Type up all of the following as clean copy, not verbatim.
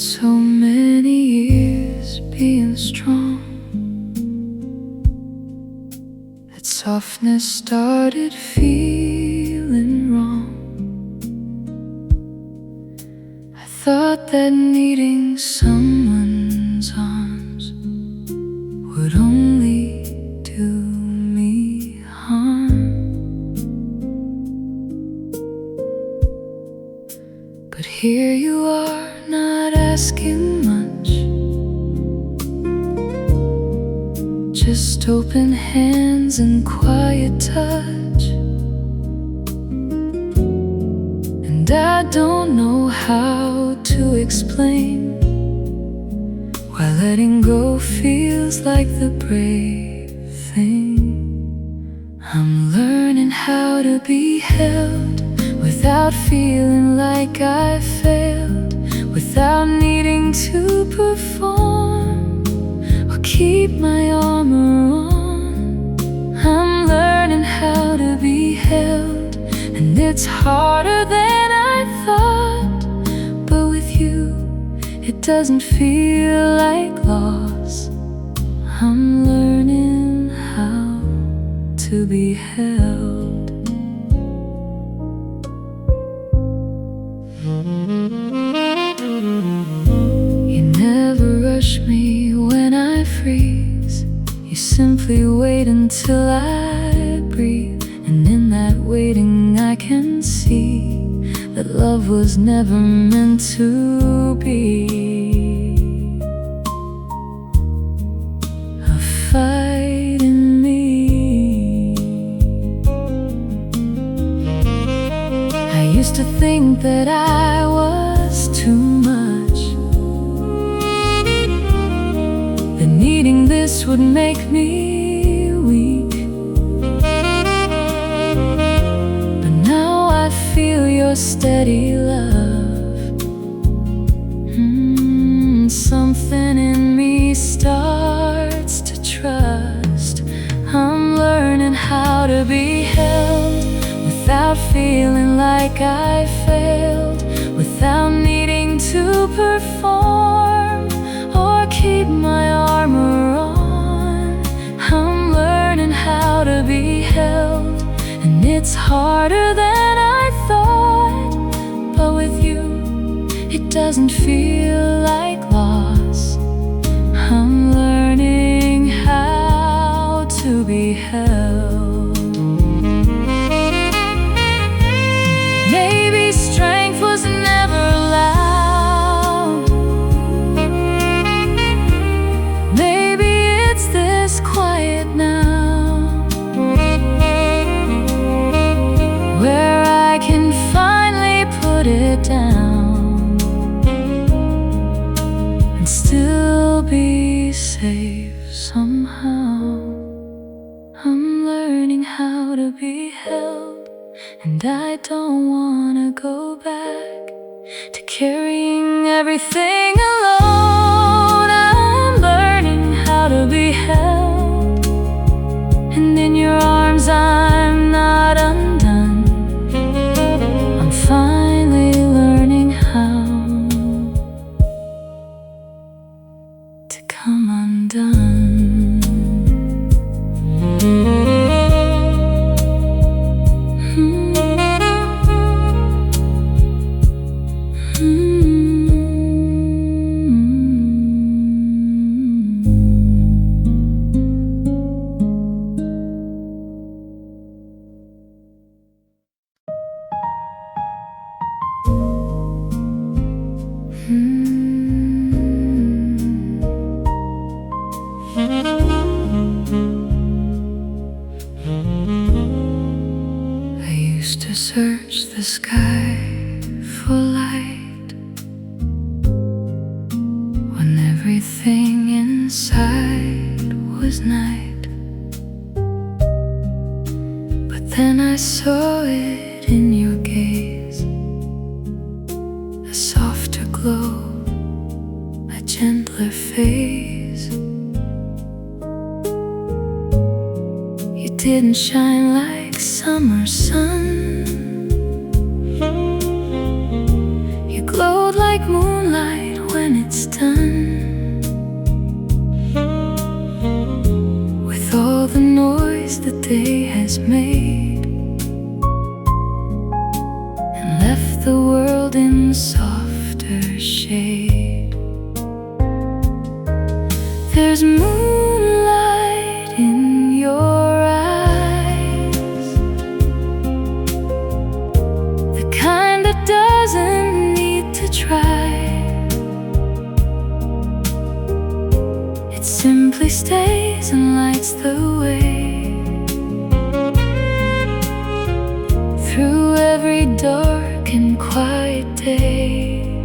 So many years being strong, that softness started feeling wrong. I thought that needing someone's arms would only do me harm. But here you are, not asking much, just open hands and quiet touch. And I don't know how to explain why letting go feels like the brave thing. I'm learning how to be held without feeling like I failed, without needing to perform or keep my armor on. I'm learning how to be held, and it's harder than I thought. But with you, it doesn't feel like loss. I'm learning how to be held. You never rush me when I freeze. You simply wait until I breathe. And in that waiting I can see that love was never meant to be a fight in me. I used to think that I was too much, that needing this would make me weak. But now I feel your steady love. Something in me starts to trust. I'm learning how to be held without feeling like I failed, without needing to perform or keep my armor on. I'm learning how to be held, and it's harder than I thought. But with you, it doesn't feel like loss. I'm learning how to be held. Maybe strength was never allowed. Maybe it's this quiet now, where I can finally put it down and still be safe somehow. I'm learning how to be held, and I don't wanna go back to carrying everything alone. I'm learning how to be held, and in your arms I'm not undone. I'm finally learning how to come undone. I used to search the sky for light when everything inside was night. But then I saw it in your gaze, a softer glow, a gentler phase. You didn't shine like summer sun. You glowed like moonlight when it was made, and left the world in softer shade. There's moonlight in your eyes, the kind that doesn't need to try. It simply stays and lights the way through every dark and quiet day.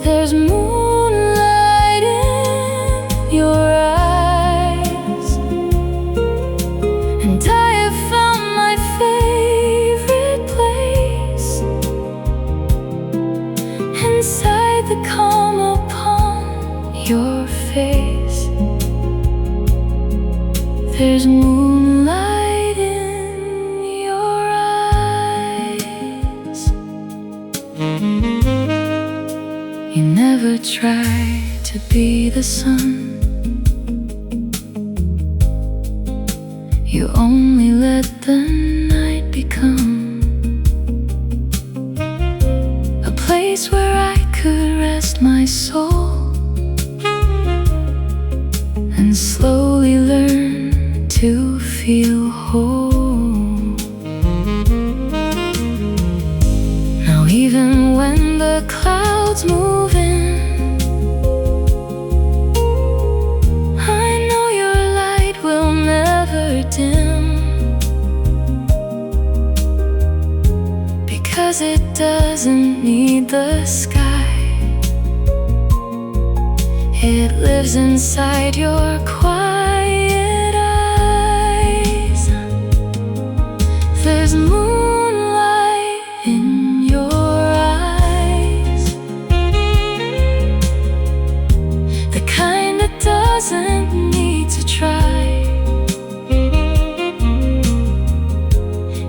There's moonlight in your eyes, and I have found my favorite place inside the calm upon your face. There's moonlight in your eyes. You never try to be the sun, you only let the night become a place where I could rest my soul and slowly learn to feel whole. Now even when the clouds move in, I know your light will never dim, because it doesn't need the sky. It lives inside your quiet eyes. There's moonlight in your eyes, the kind that doesn't need to try.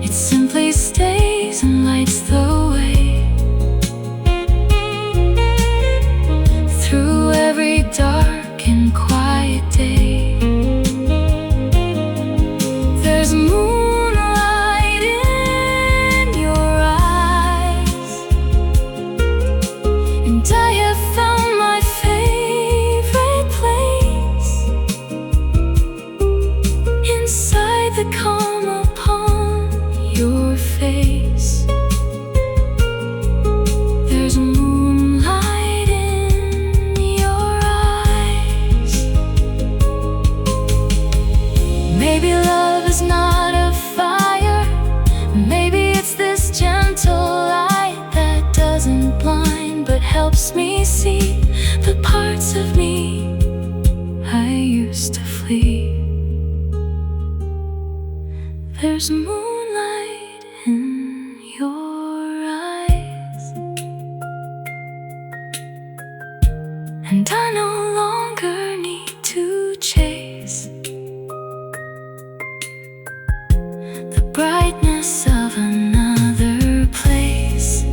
It simply stays and lights the way through every dark and quiet day. There's moonlight in your eyes, and I have found my favorite place inside the calm upon your face. There's moonlight in your eyes. Maybe love is not a fire, maybe it's this gentle light that doesn't blind but helps me see the parts of me I used to flee. There's moonlight in your eyes, and I no longer need to chase the brightness of another place.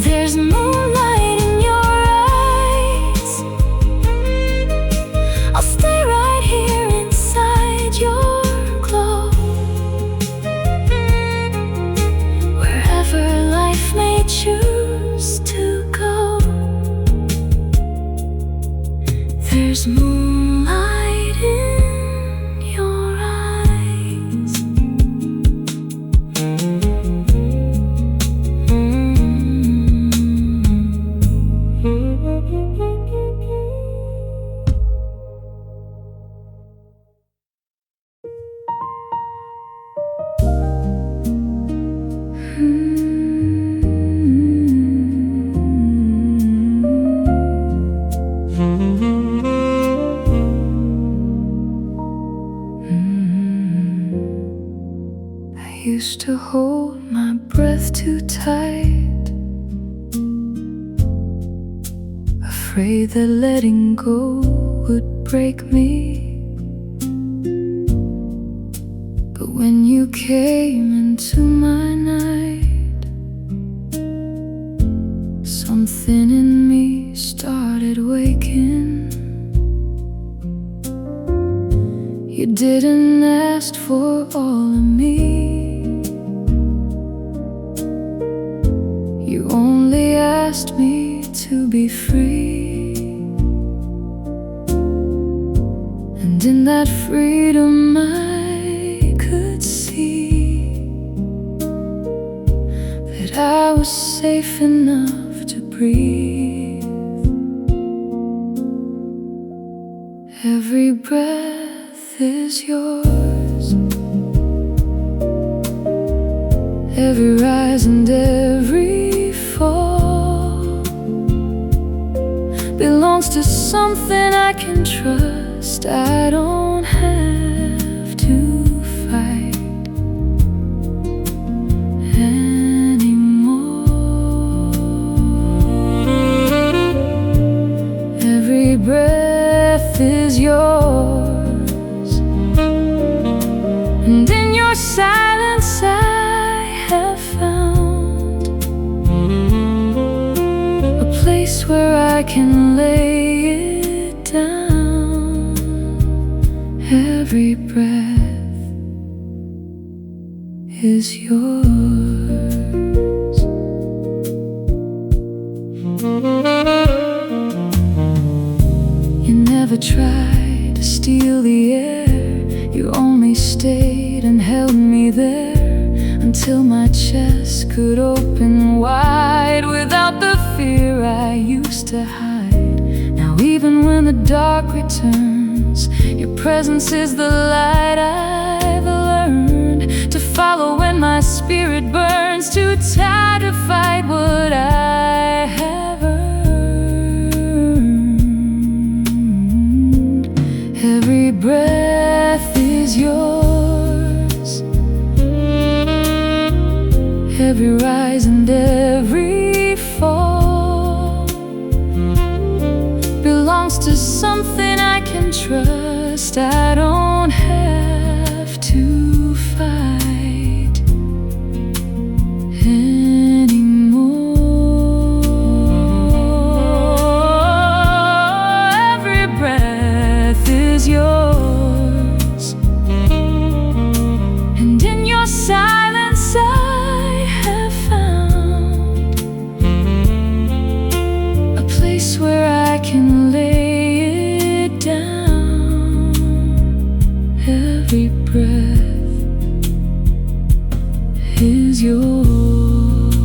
There's moonlight in your eyes. I'll stay right here inside your glow, wherever life may choose to go. There's moonlight in your eyes. I used to hold my breath too tight, afraid that letting go would break me. But when you came into my night, something in me started waking. asked for all of me. You only asked me to be free. And in that freedom I could see that I was safe enough to breathe. Every breath is yours, every rise and every fall belongs to something I can trust. I don't have to fight anymore. Every breath is yours, and in your silence I have found a place where I can lay it down. Every breath is yours. You never tried to steal the air, you only stayed and held me there until my chest could open wide without the fear I used to hide. Now even when the dark returns, your presence is the light I've learned to follow when my spirit burns, too tired to fight what I have earned. Every breath is yours, every rise and every fall belongs to something I can trust. I don't have to fight anymore. Every breath is yours, and in your silence I have found a place where I can lay it down. Every breath is yours.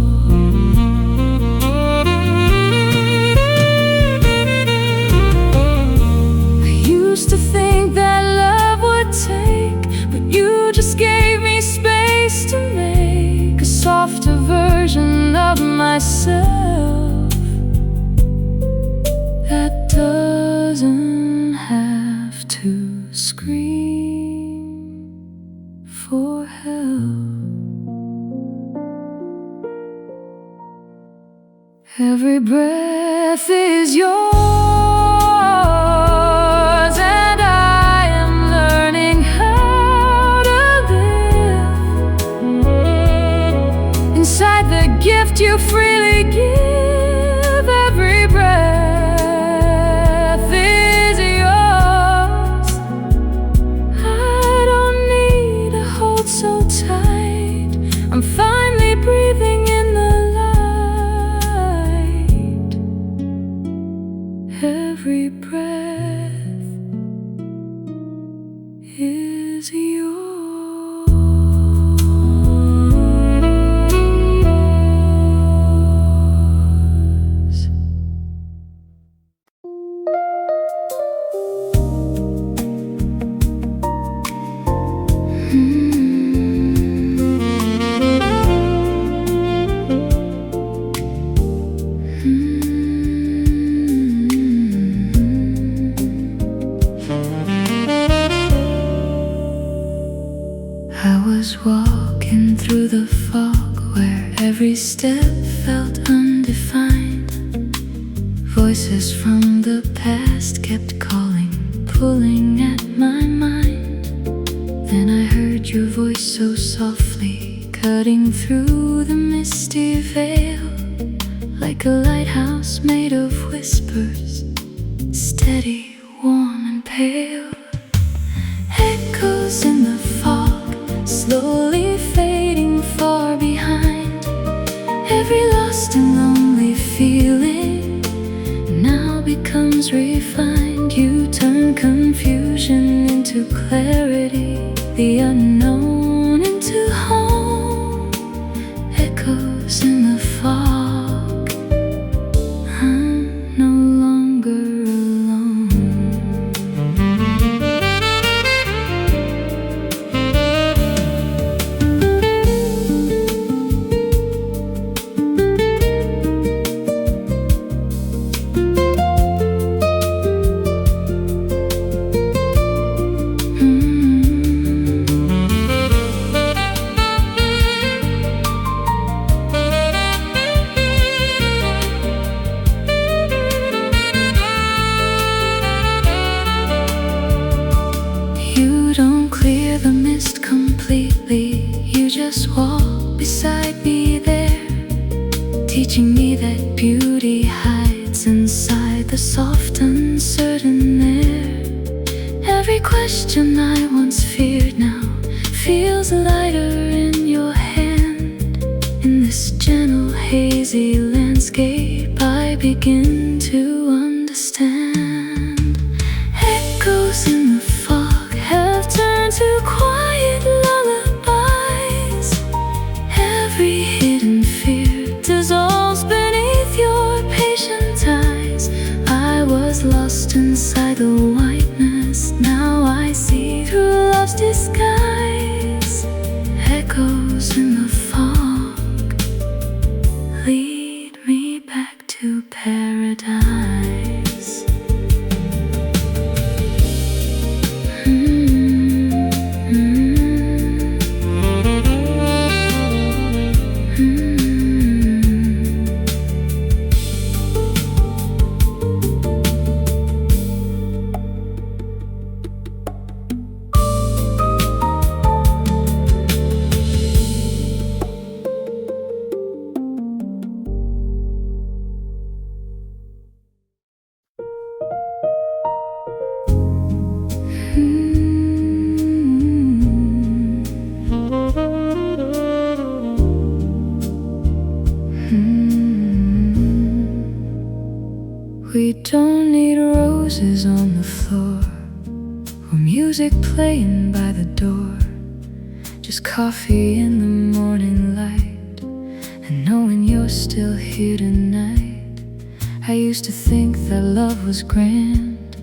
I used to think that love would take, but you just gave me space to make a softer version of myself that doesn't have to scream for help. Every breath is yours, and I am learning how to live inside the gift you freely give. Every breath is yours. I don't need to hold so tight. I'm finally breathing in the light. Every breath is yours. I was walking through the fog where every step felt undefined. Voices from the past kept calling, pulling at my mind. Then I heard your voice so softly, cutting through the misty veil, like a lighthouse made of whispers, steady, warm and pale. Echoes in the fog, Every lost and lonely feeling now becomes refined. You turn confusion into clarity, the unknown into home. Echoes in the fog, I'm no longer alone. You don't clear the mist completely, you just walk beside me there, teaching me that beauty hides inside the soft, uncertain air. Every question I once feared now feels lighter in your hand. In this gentle, hazy landscape, I begin to understand. Echoes in the fog have turned to quiet lullabies. Every hidden fear dissolves beneath your patient eyes. I was lost inside the whiteness, now I see through love's disguise. Echoes in the fog lead me back to paradise. We don't need roses on the floor or music playing by the door, just coffee in the morning light and knowing you're still here tonight. I used to think that love was grand,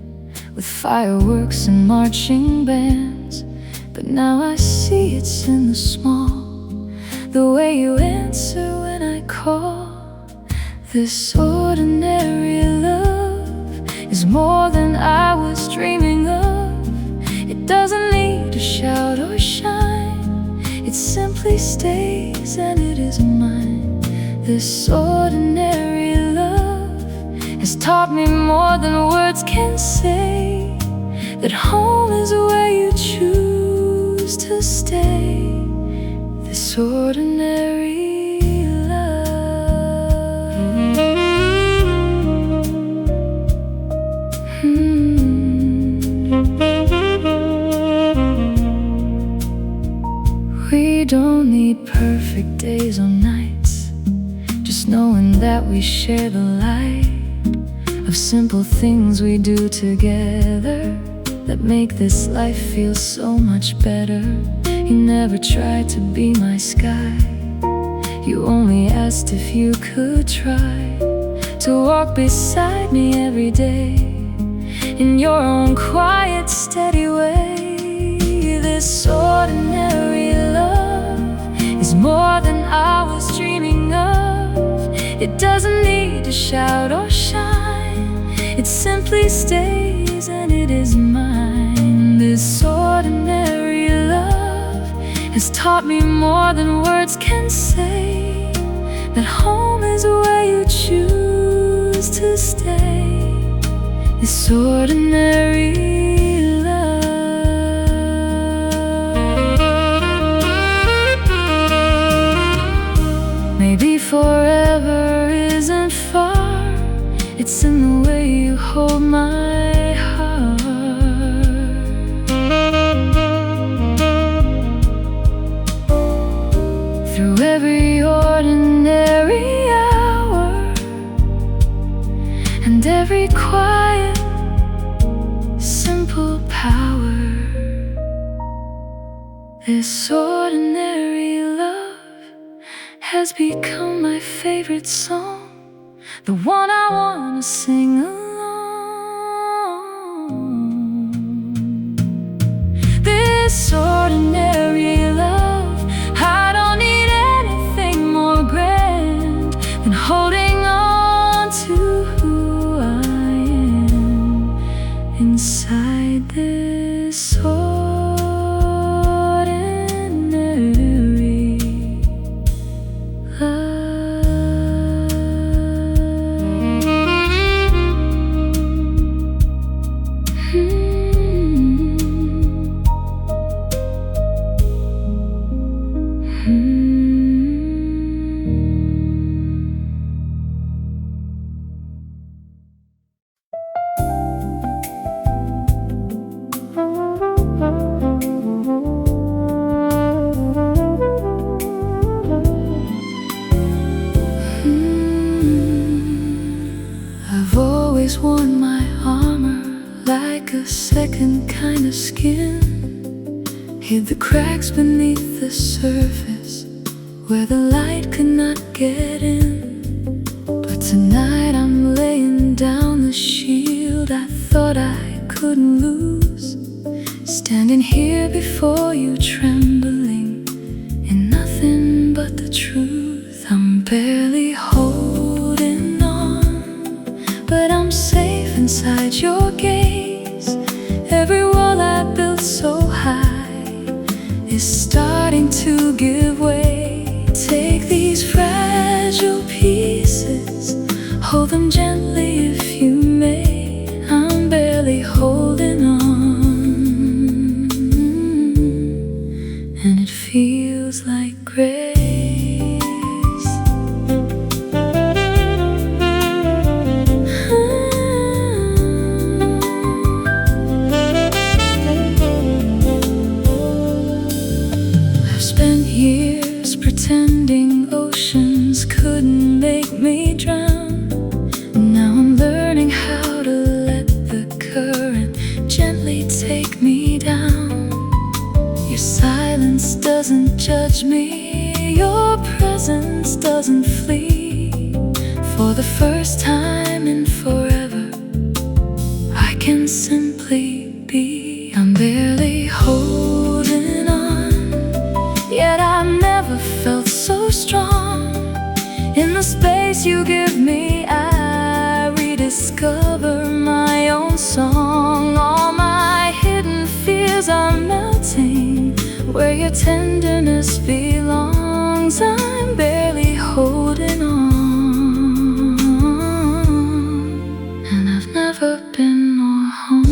with fireworks and marching bands, but now I see it's in the small, the way you answer when I call. This ordinary love is more than I was dreaming of. It doesn't need to shout or shine, it simply stays and it is mine. This ordinary love has taught me more than words can say, that home is where you choose to stay. This ordinary we don't need perfect days or nights, just knowing that we share the light of simple things we do together that make this life feel so much better. You never tried to be my sky, you only asked if you could try to walk beside me every day in your own quiet, steady way. This ordinary love is more than I was dreaming of. It doesn't need to shout or shine, it simply stays and it is mine. This ordinary love has taught me more than words can say, that home is where you choose to stay. This ordinary maybe forever isn't far, it's in the way you hold my heart. Through every ordinary very quiet, simple power. This ordinary love has become my favorite song, the one I wanna sing alone. This ordinary love, I don't need anything more grand than holding on to who I am inside this ordinary love. I've always worn my armor like a second kind of skin, hid the cracks beneath the surface where the light could not get in. But tonight I'm laying down the shield I thought I couldn't lose, standing here before you trembling in nothing but the truth. I'm barely holding on, but I'm safe inside your gaze. Every wall I built so high is starting to give way. Take these fragile pieces, hold them gently if you may. I'm barely holding on, and it feels like grace. Years pretending oceans couldn't make me drown. Now I'm learning how to let the current gently take me down. Your silence doesn't judge me, your presence doesn't flee. For the first time in forever, I can simply be. I'm barely holding on, yet I've never felt so strong. In the space you give me, I rediscover my own song. All my hidden fears are melting where your tenderness belongs. I'm barely holding on, and I've never been more home.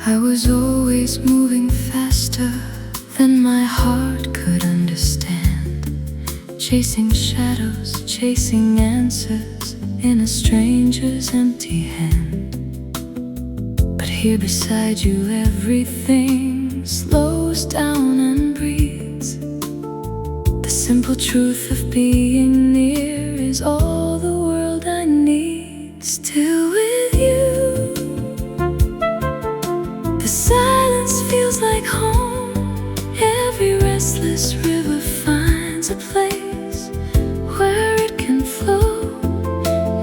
I was always moving faster than my heart could understand, chasing shadows, chasing answers in a stranger's empty hand. But here beside you everything slows down and breathes. The simple truth of being near is all the world I need. Still with you, the silence feels like home. Every restless river finds a place where it can flow.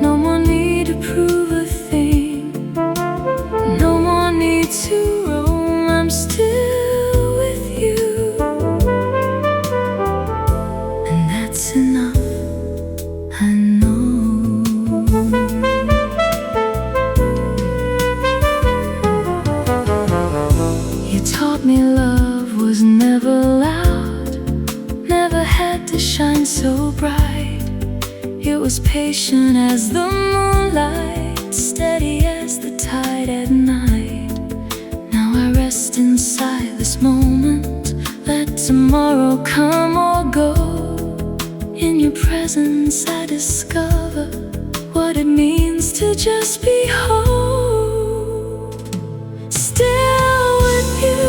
No more need to prove a thing, no more need to roam. I'm still with you. was patient as the moonlight, steady as the tide at night. Now I rest inside this moment, let tomorrow come or go. In your presence I discover what it means to just be whole. Still with you,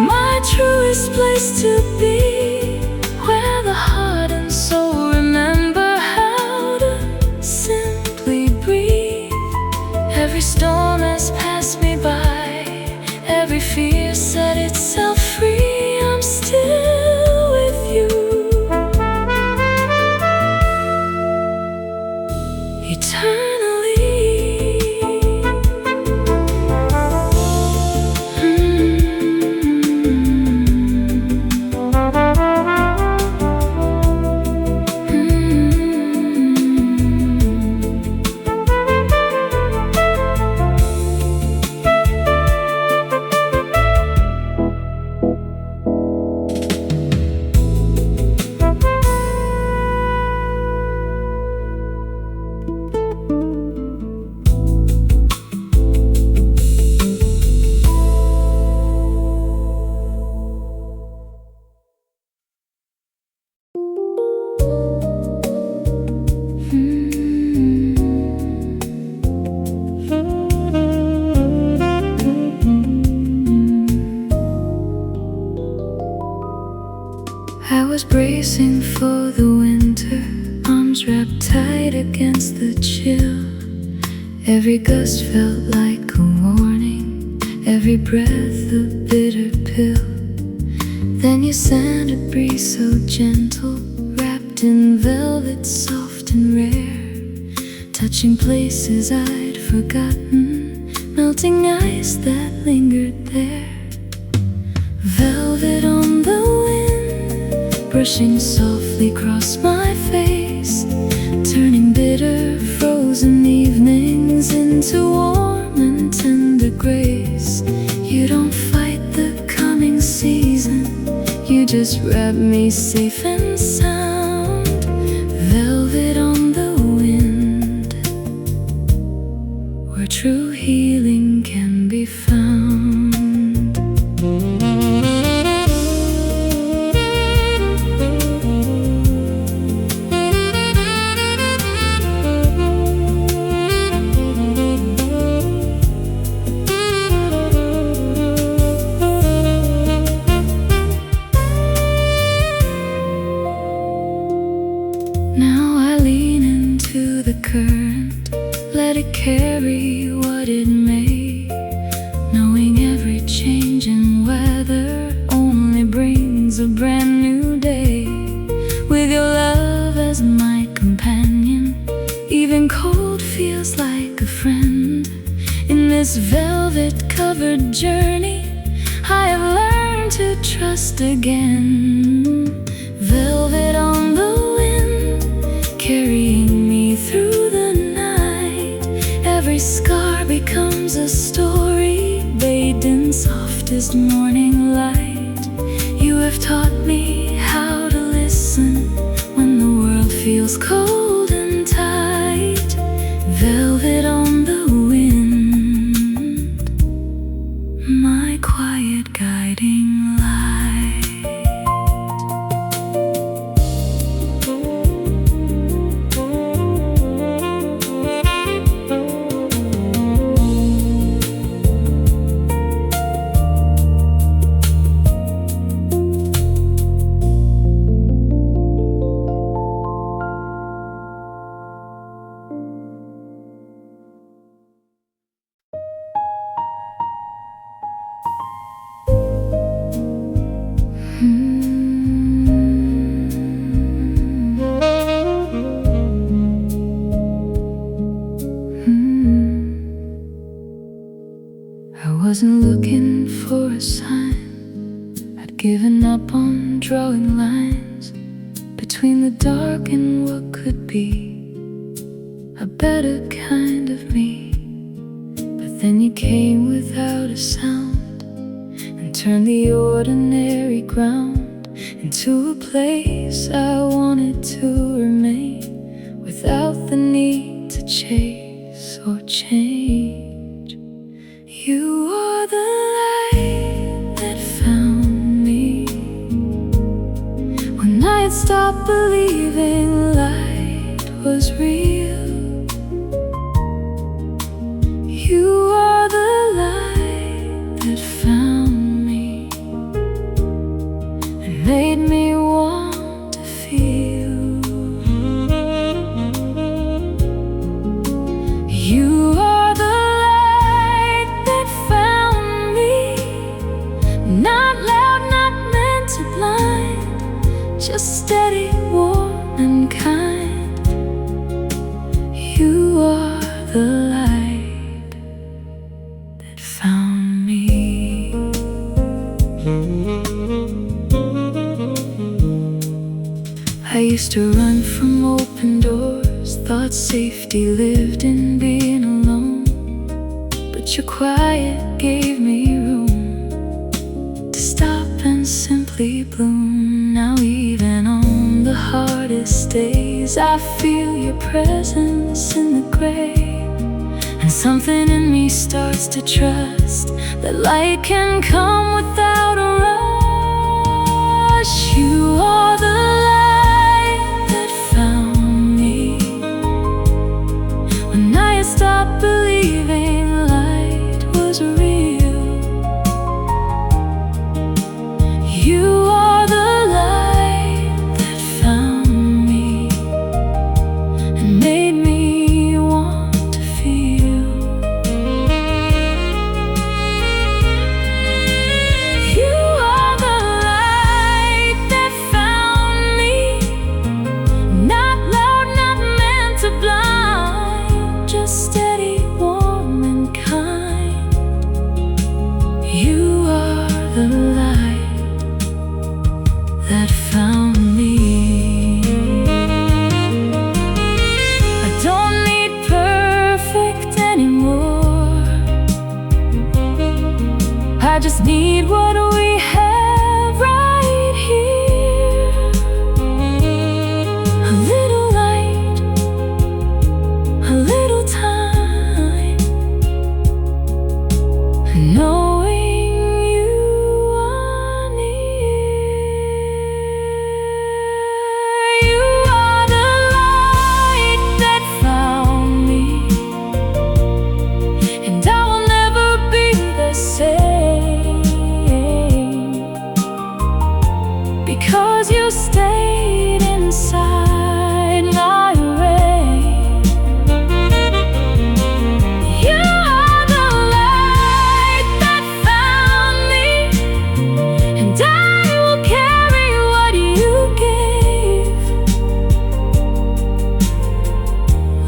my truest place to be, where the heart and soul remember how to simply breathe. Every storm has passed me by, every fear set itself free. I'm still with you, eternally. I was bracing for the winter, arms wrapped tight against the chill. Every gust felt like a warning, every breath a bitter pill. Then you sent a breeze so gentle, wrapped in velvet soft and rare, touching places I'd forgotten, melting ice that lingered there. Velvet on the wind, brushing softly across my face, turning bitter frozen evenings into warm and tender grace. You don't fight the coming season, you just wrap me safe and sound. Velvet on the wind, where true healing can be found. Now I lean into the current, let it carry what it may, knowing every change in weather only brings a brand new day. With your love as my companion, even cold feels like a friend. In this velvet-covered journey, I have learned to trust again. Velvet on the carrying me through the night. Every scar becomes a story, bathed in softest morning light. You have taught me how to listen when the world feels cold and tight. Velvet on the wind, my quiet guiding light. I wasn't looking for a sign, I'd given up on drawing lines between the dark and what could be a better kind of me. But then you came without a sound and turned the ordinary ground into a place I wanted to remain, without the need to chase or change. You are the light that found me when I had stopped believing light was real. You are the light that found me and made me want to feel. You are the light that found me, not loud, not meant to blind, just steady, warm and kind. You are the light that found me. I used to run from open doors, thought safety lived in being alone. But your quiet gave me room to stop and simply bloom. Now even on the hardest days, I feel your presence in the gray, and something in me starts to trust that light can come without a rush. You are the light that found me when I had stopped believing light was real. You are the light that found me and made me want to feel. You are the light that found me, not loud, not meant to blind, just steady, warm and kind. You are the light that found me. I don't need perfect anymore, I just need what we have right here. A little light, a little time, knowing you are near. You are the light that found me, and I will never be the same, because you stayed inside my rain. You are the light that found me, and I will carry what you gave.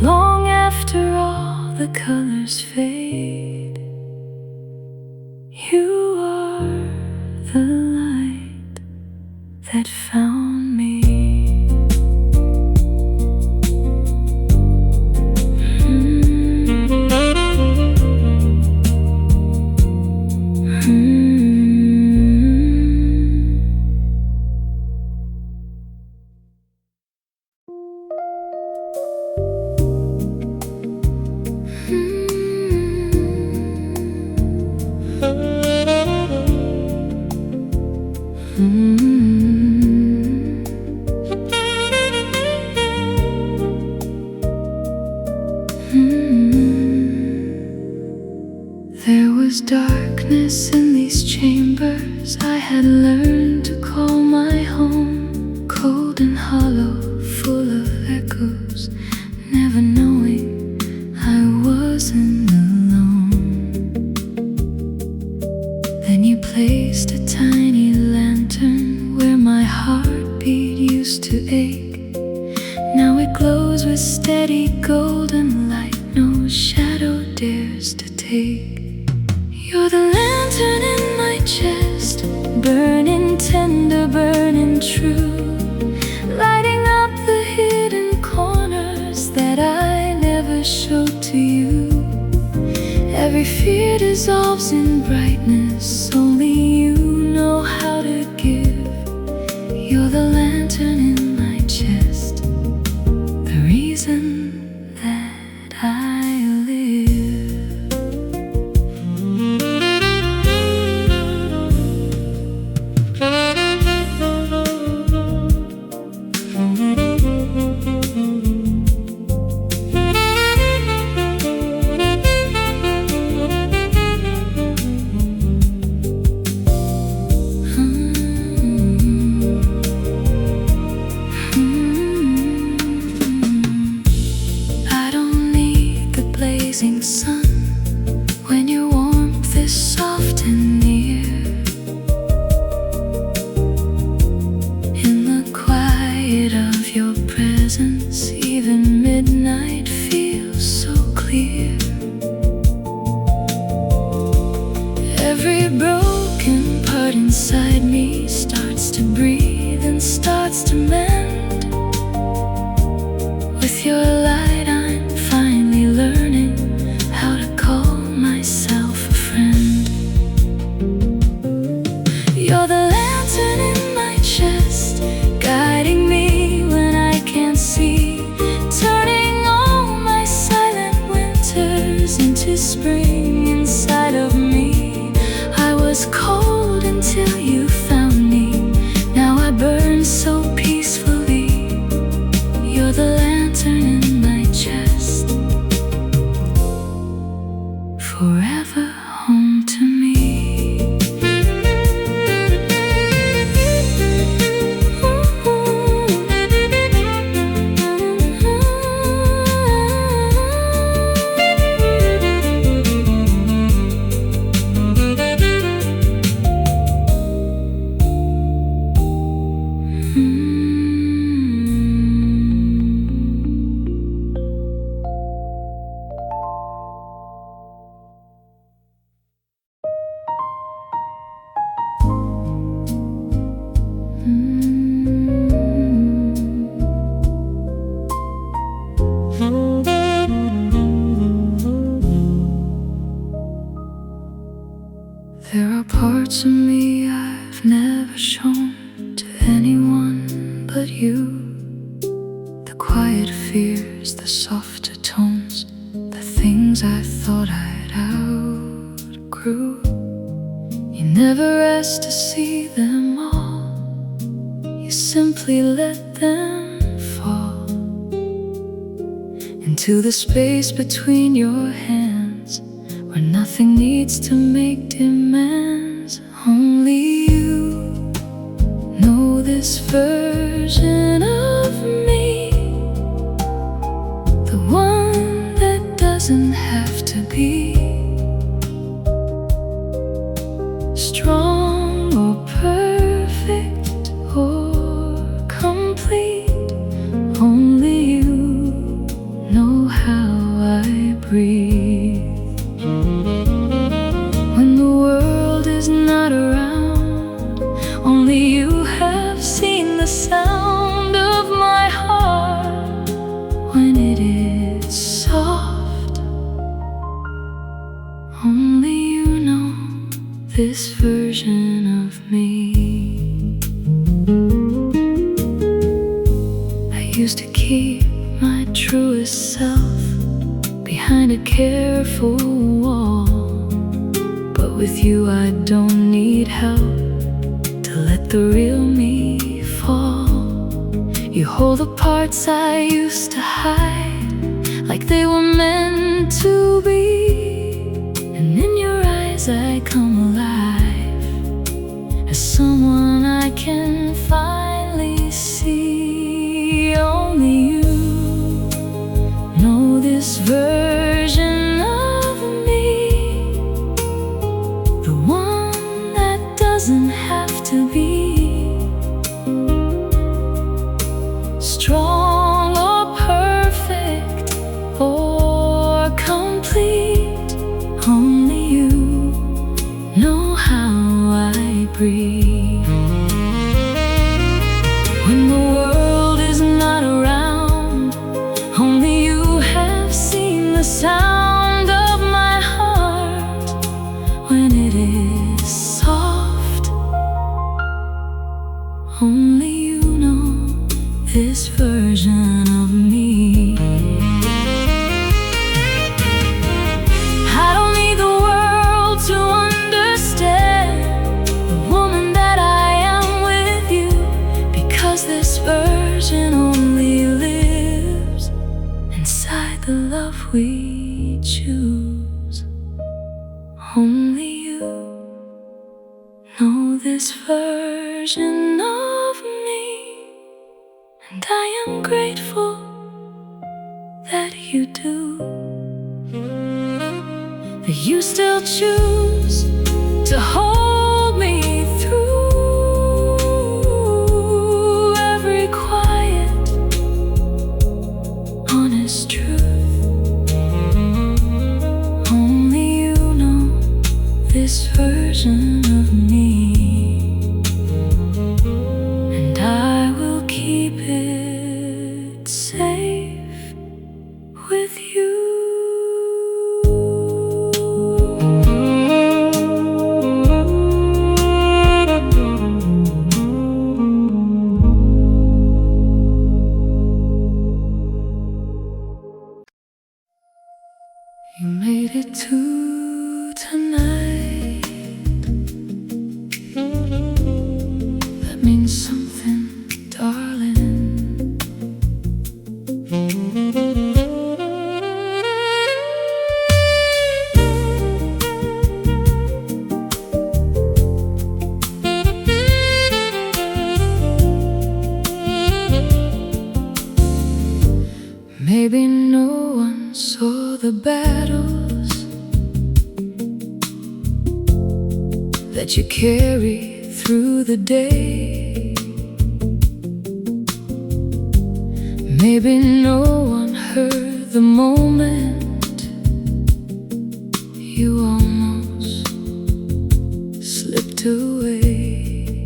Long after all the colors fade, you are the light that found me. There was darkness in these chambers I had learned to call my home, cold and hollow, full of echoes, never knowing I wasn't alone. Then you placed a tiny lantern where my heartbeat used to ache. Now it glows with steady golden light, no shadow dares to take. You're the lantern in my chest, burning tender, burning true, lighting up the hidden corners that I never showed to you. Every fear dissolves in brightness, only you know how to give inside me starts to breathe and starts to mend. With your light I'm finally learning how to call myself a friend. You're the lantern in my chest, guiding me when I can't see, turning all my silent winters into spring inside of me. I was cold until you found me, now I burn so peacefully. You're the lantern in my chest, forever home to me. There are parts of me I've never shown to anyone but you. The quiet fears, the softer tones, the things I thought I'd outgrew. You never asked to see them all, you simply let them fall into the space between your hands, where nothing needs to make demands. Only you know this version of me, the one that doesn't have to be strong or perfect or complete. Only you know how I breathe. When the world is not around, only you have seen the sound of my heart when it is soft. Only you know this version of me. I used to keep my truest self behind a careful wall, but with you I don't need help to let the real me fall. You hold the parts I used to hide like they were meant to be, and in your eyes I come alive as someone I can finally see. Only you know this version of me, the one that doesn't have to be strong or perfect or complete. Only you know how I breathe. When the world is not around, only you have seen the sound of my heart when it is soft. Only you know this version of me. I don't need the world to understand the woman that I am with you, because this version only lives inside the love we choose. Only you know this version of me, and I am grateful that you do, that you still choose to hold me through every quiet, honest truth. Only you know this version of me. the battles that you carry through the day. Maybe no one heard the moment you almost slipped away,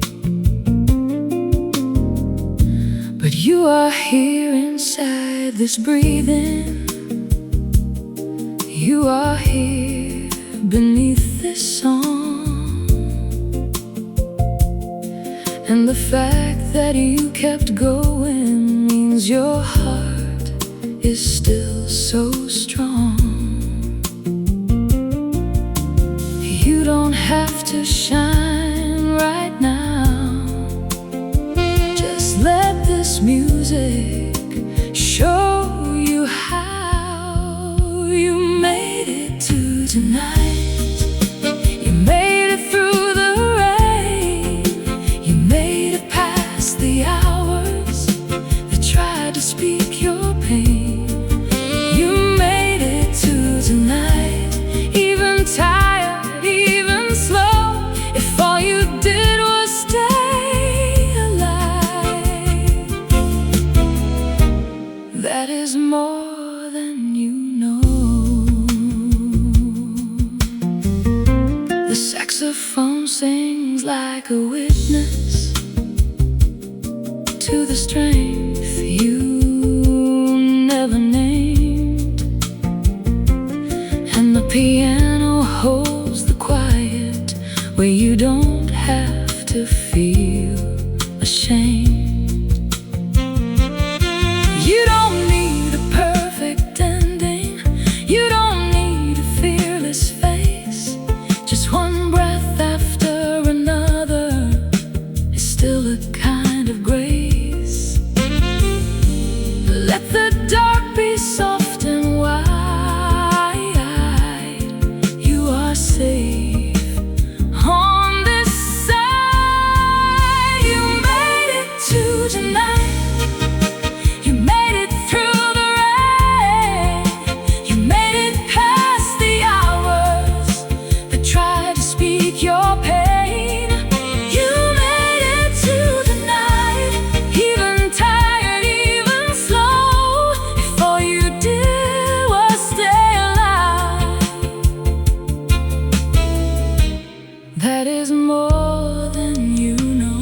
but you are here inside this breathing. You are here beneath this song, and the fact that you kept going means your heart is still so strong. You don't have to shine right now. Just let this music show you how you made it to tonight. You made it through the rain. You made it past the hours that tried to speak your pain. You made it to tonight, even tired, even slow. If all you did was stay alive, that is more than you know. The saxophone sings like a witness to the strength you never named, and the piano holds the quiet where you don't have to feel ashamed. You don't need a perfect ending. You don't need a fearless face. Just one breath after another is still a kind of grace. Let the dark be soft and wide. You are safe on this side. You made it to tonight. You made it through the rain. You made it past the hours that tried to speak your pain. You made it to the night, even tired, even slow. If all you did was stay alive, that is more than you know.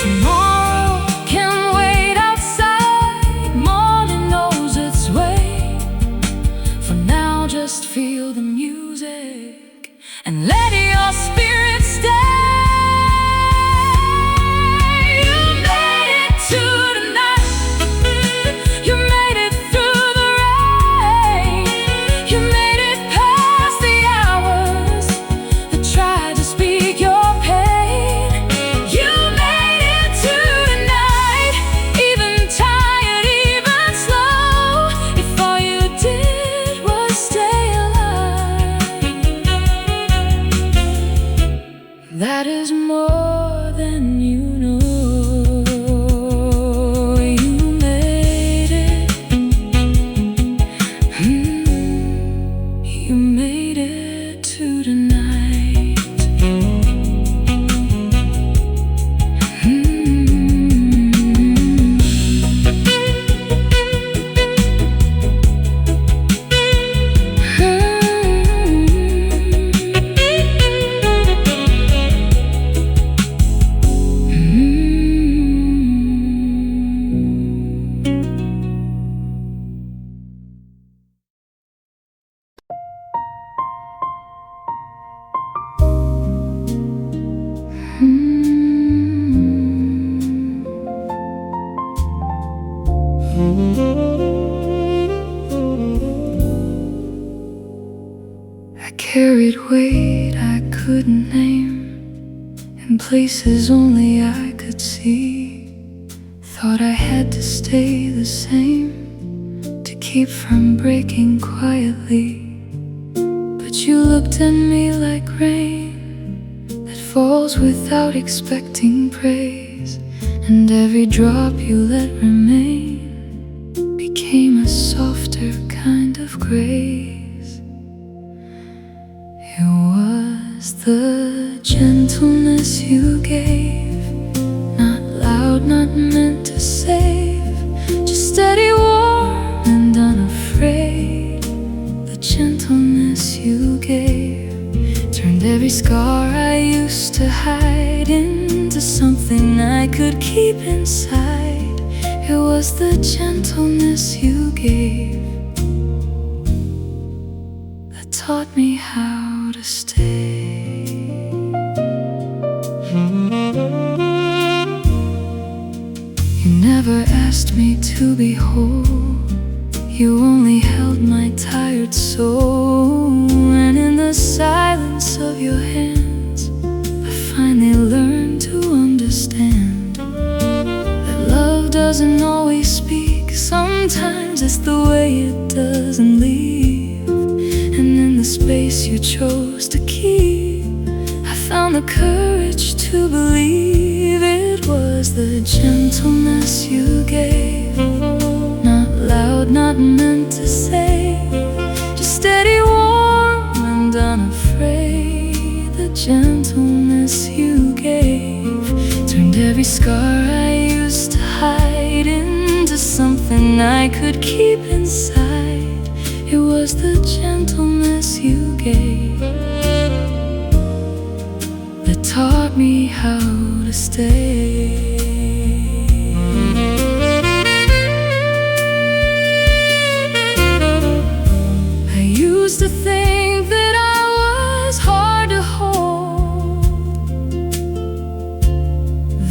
Tomorrow can wait outside. Morning knows its way. For now, just feel the music and let your spirit stay. You made it to the night. You made it through the rain. You made it past the hours that tried to speak your pain. You made it to the night, even tired, even slow. If all you did was stay alive, that is more than you know. You made it. You made it to tonight. I carried weight I couldn't name, in places only I could see. Thought I had to stay the same to keep from breaking quietly. But you looked at me like rain that falls without expecting praise, and every drop you let remain became a of grace. It was the gentleness you gave, not loud, not meant to save, just steady, warm, and unafraid. The gentleness you gave turned every scar I used to hide into something I could keep inside. It was the gentleness you gave that taught me how to stay. You never asked me to be whole, you only held my tired soul. And in the silence of your hands, I finally learned to understand that love doesn't always speak. Sometimes it's the way it doesn't leave. And in the space you chose to keep, I found the courage to believe. It was the gentleness you gave, not loud, not meant to say, just steady, warm, and unafraid. The gentleness you gave turned every scar I used to hide into something I could keep inside. It was the gentleness you gave that taught me how to stay. I used to think that I was hard to hold,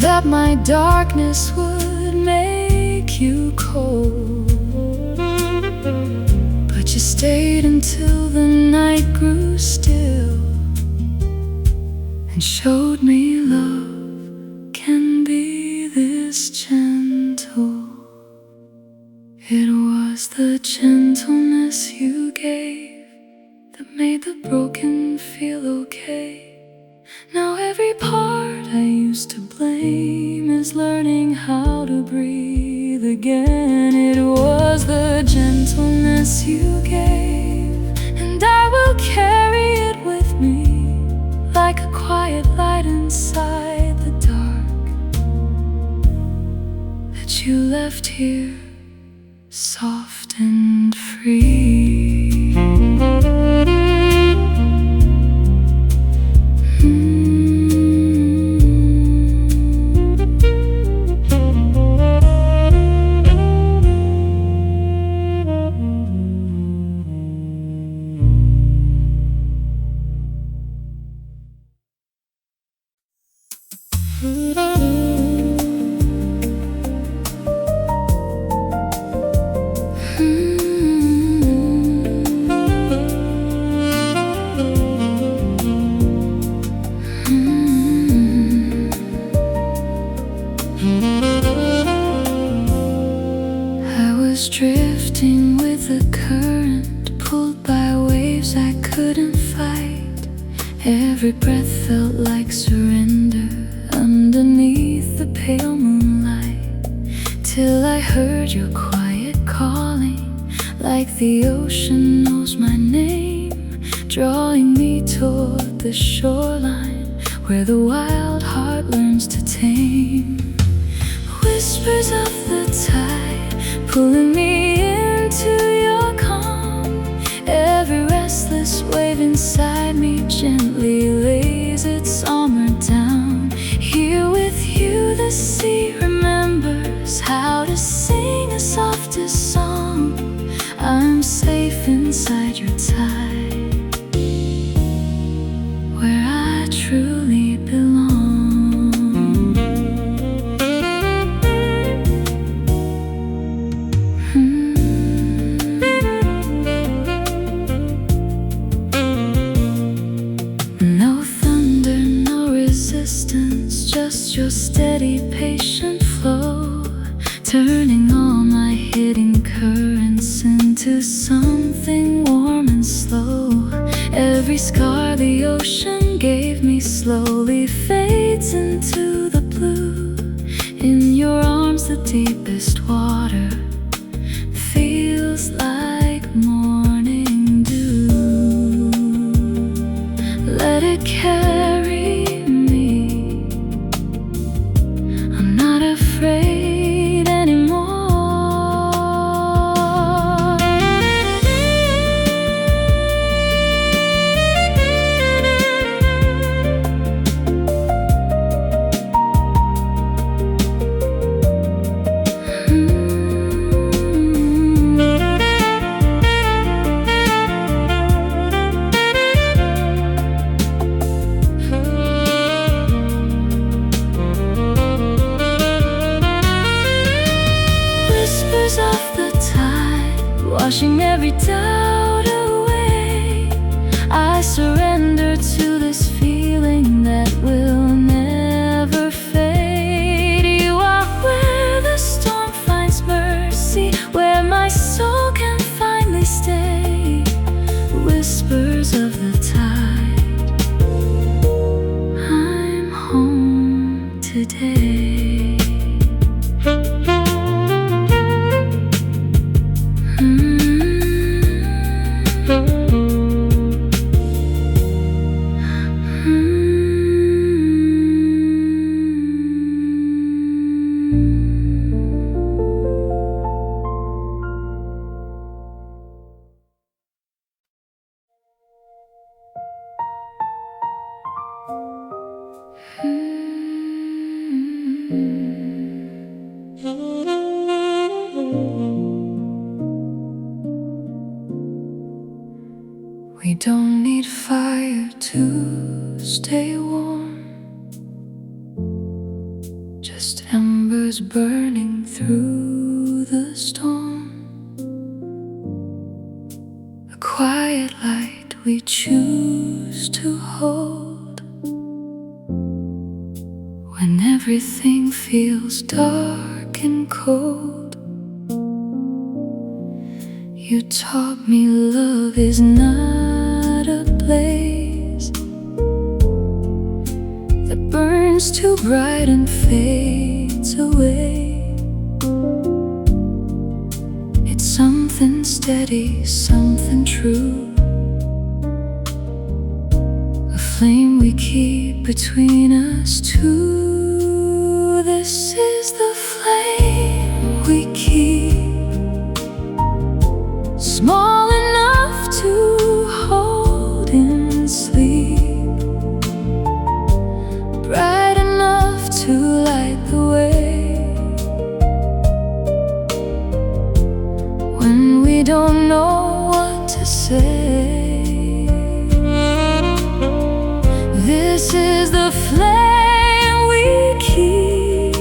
that my darkness would make you cold. But you stayed until the night grew still and showed me love can be this gentle. It was the gentleness you gave that made the broken feel okay. Now every part I used to blame is learning how to breathe again. It was the gentleness you gave, and I will carry it with me like a quiet light inside the dark that you left here, soft and free. Drifting with the current, pulled by waves I couldn't fight. Every breath felt like surrender underneath the pale moonlight, till I heard your quiet calling, like the ocean knows my name, drawing me toward the shoreline where the wild heart learns to tame. Whispers of the tide pulling me into your calm. Every restless wave inside me gently lays its armor down. Here with you the sea remembers how to sing a softest song. I'm safe inside your tide, where I truly belong. Just your steady, patient flow, turning all my hidden currents into something warm and slow. Every scar the ocean gave me slowly fades into the blue. In your arms the deepest water feels like morning. it carry me. I'm not afraid anymore. Of the tide, washing every doubt away. I surrender to this feeling that will never fade. You are where the storm finds mercy, where my soul can finally stay. Whispers of the tide, I'm home today. We don't need fire to stay warm, just embers burning through the storm. A quiet light we choose to hold when everything feels dark and cold. You taught me love is not a blaze that burns too bright and fades away. It's something steady, something true, a flame we keep between us two. This is the flame we keep, small enough to hold in sleep, bright enough to light the way. When we don't know what to say, this is the flame we keep,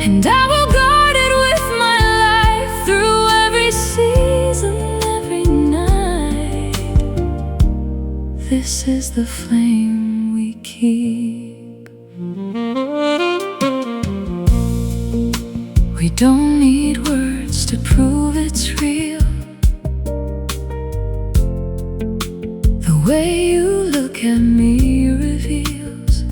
and I will guard it with my life through every season, every night. This is the flame we keep. We don't need words to prove it's real. The way you look at me reveals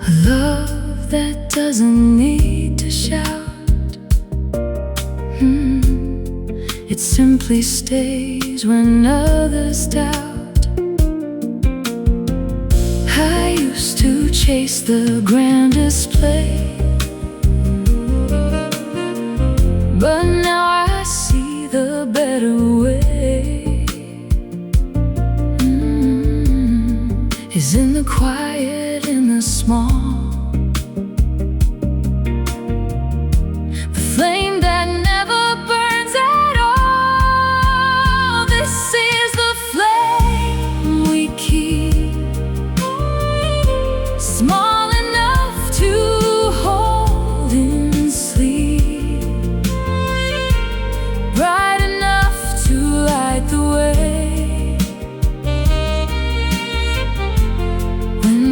a love that doesn't need to shout. It simply stays when others doubt. I used to chase the grand display, but now I see the better way. Is in the quiet, in the small, the flame that never burns at all. This is the flame we keep, small enough to hold in sleep, bright enough to light the way. When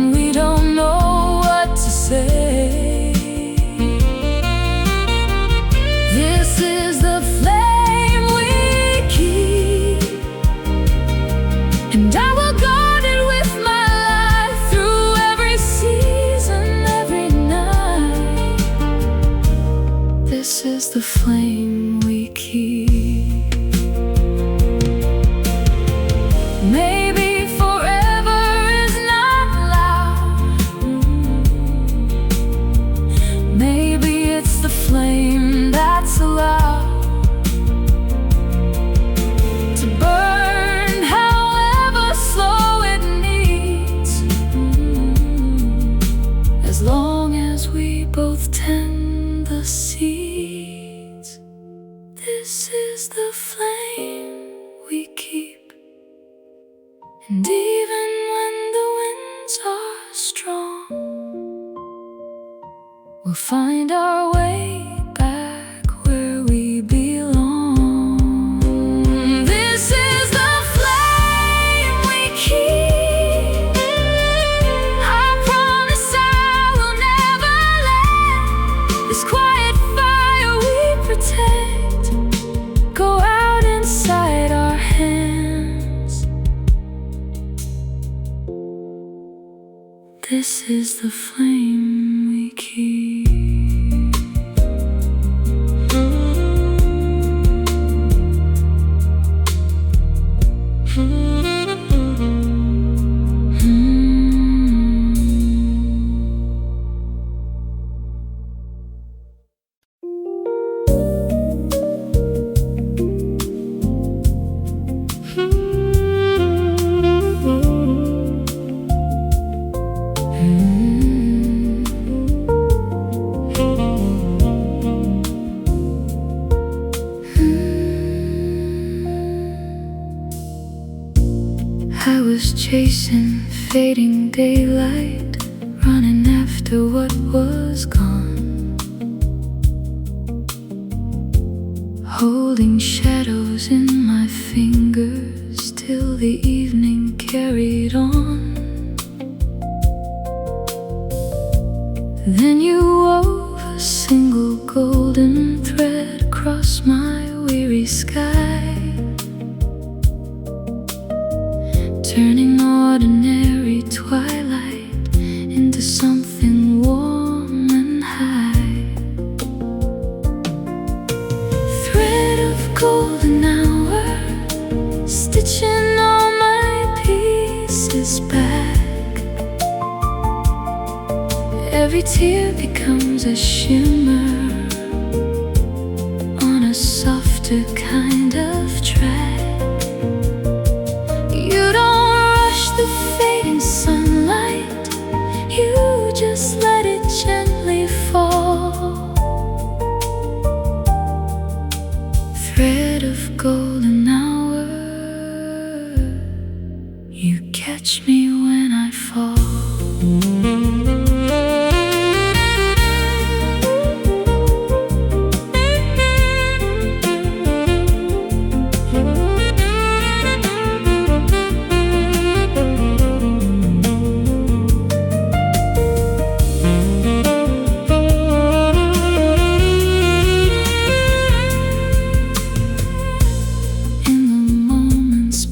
This is the flame we keep. I was chasing fading daylight, running after what was gone, holding shadows in my fingers till the evening carried on. Then you wove a single golden thread across my weary sky, turning ordinary twilight into something warm and high. Thread of golden hour, stitching all my pieces back. Every tear becomes a shimmer on a softer kind of track. The fading sunlight, you just let it gently fall. Thread of golden hour, you catch me when I fall.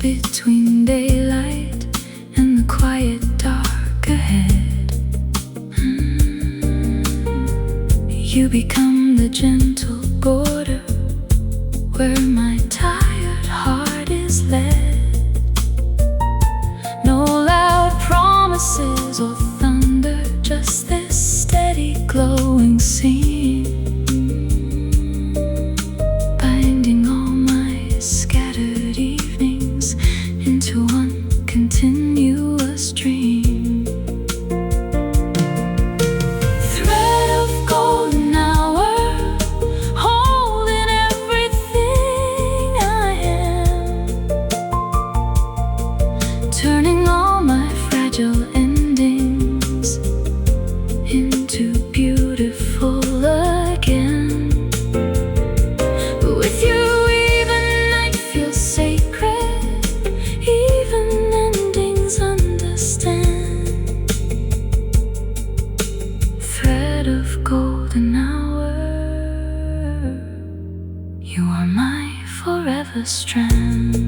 Between daylight and the quiet dark ahead, you become the gentle border where my tired heart is led. No loud promises or thunder, just this steady glowing scene, binding all my scattered evenings into one continuous dream. Thread of golden hour, holding everything I am, turning all my fragile endings into beautiful again. With you even night feels sacred, even endings understand. Thread of golden hour, you are my forever strand.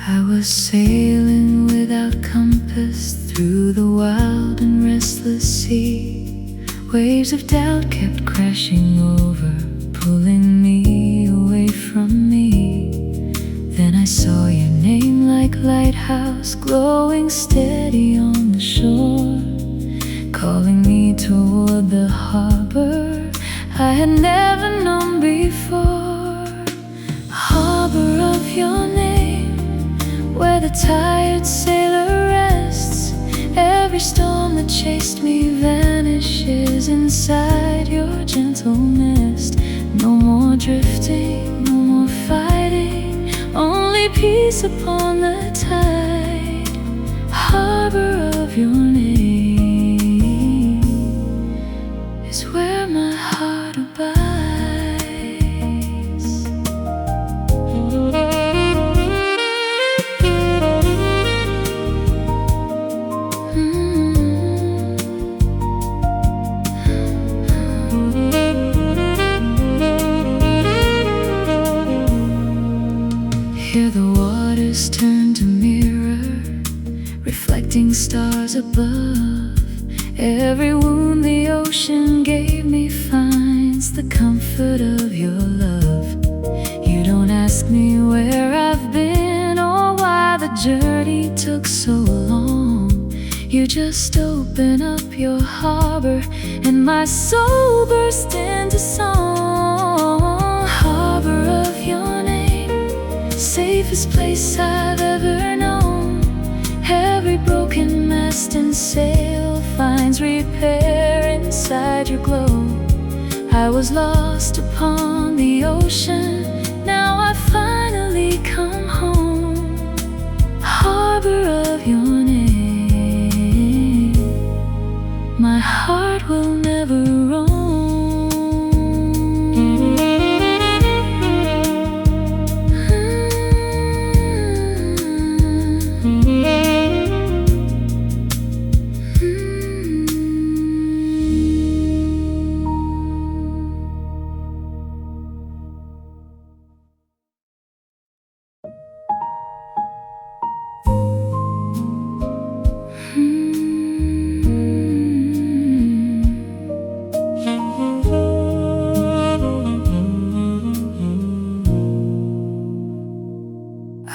I was sailing without compass through the wild and restless sea. Waves of doubt kept crashing over, pulling me away from me. Then I saw your name like lighthouse, glowing steady on the shore, calling me toward the harbor I had never known before. Harbor of your name, where the tired sailor rests. Every storm that chased me vanishes inside your gentle nest. No more drifting, no more fighting, only peace upon the tide. Harbor of your name is where my heart abides. Hear the waters turn to mirror, reflecting stars above. Every wound the ocean gave me finds the comfort of your love. You don't ask me where I've been or why the journey took so long. You just open up your harbor and my soul burst into song. Harbor of your name, safest place I've ever known. Every broken mast and sail finds repair inside your glow. I was lost upon the ocean, now I finally come home. Harbor of your name, my heart will never roam.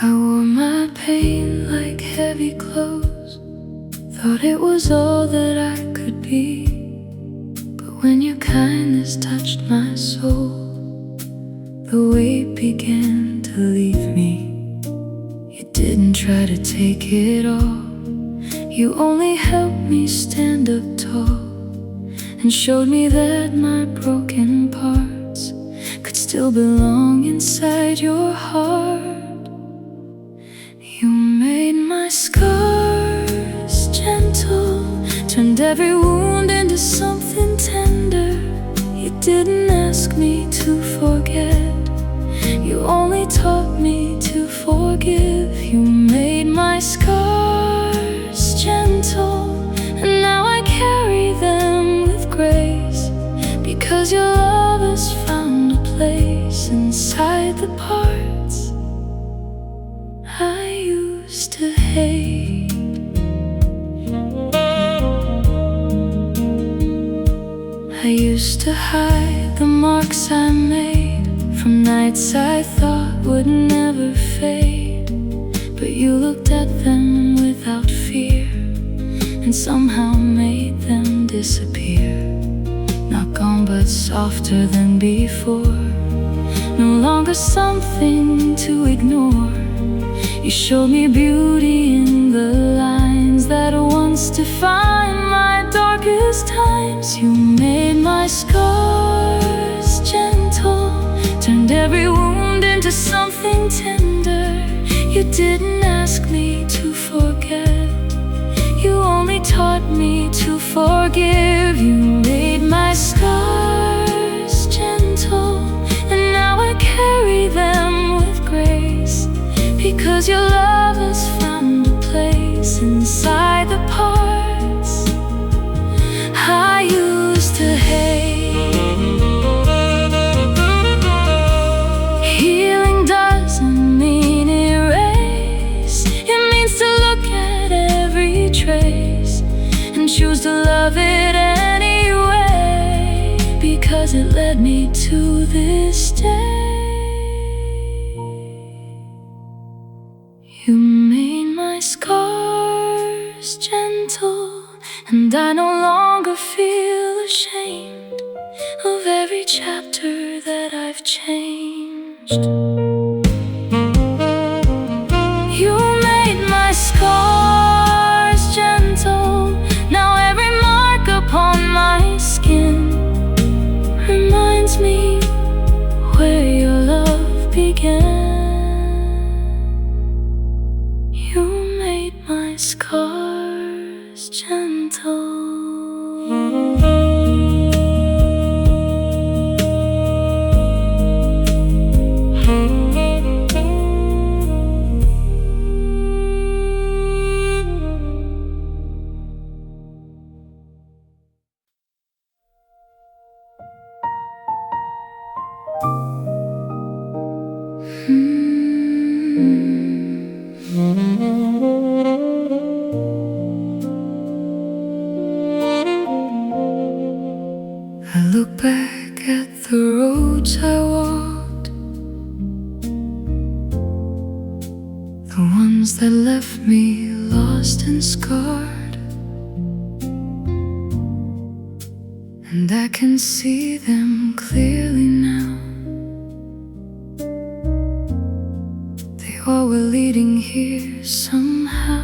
I wore my pain like heavy clothes, thought it was all that I could be. But when your kindness touched my soul, the weight began to leave me. You didn't try to take it all, you only helped me stand up tall, and showed me that my broken parts could still belong inside your heart. You made my scars gentle, turned every wound into something tender. You didn't ask me to forget, you only taught me to forgive. You made my scars gentle, and now I carry them with grace, because your love has found a place inside the parts I used to hate. I used to hide the marks I made from nights I thought would never fade. But you looked at them without fear, and somehow made them disappear. Not gone but softer than before, no longer something to ignore. You showed me beauty in the lines that once defined my darkest times. You made my scars gentle, turned every wound into something tender. You didn't ask me to forget, you only taught me to forgive. You made my scars gentle, and now I carry them with grace, because your love has found a place inside the parts I used to hate. Healing doesn't mean erase, it means to look at every trace and choose to love it anyway, because it led me to this day. You made my scars gentle, and I no longer feel ashamed of every chapter that I've changed. You made my scars gentle, now every mark upon my skin reminds me back at the roads I walked, the ones that left me lost and scarred, and I can see them clearly now. They all were leading here somehow.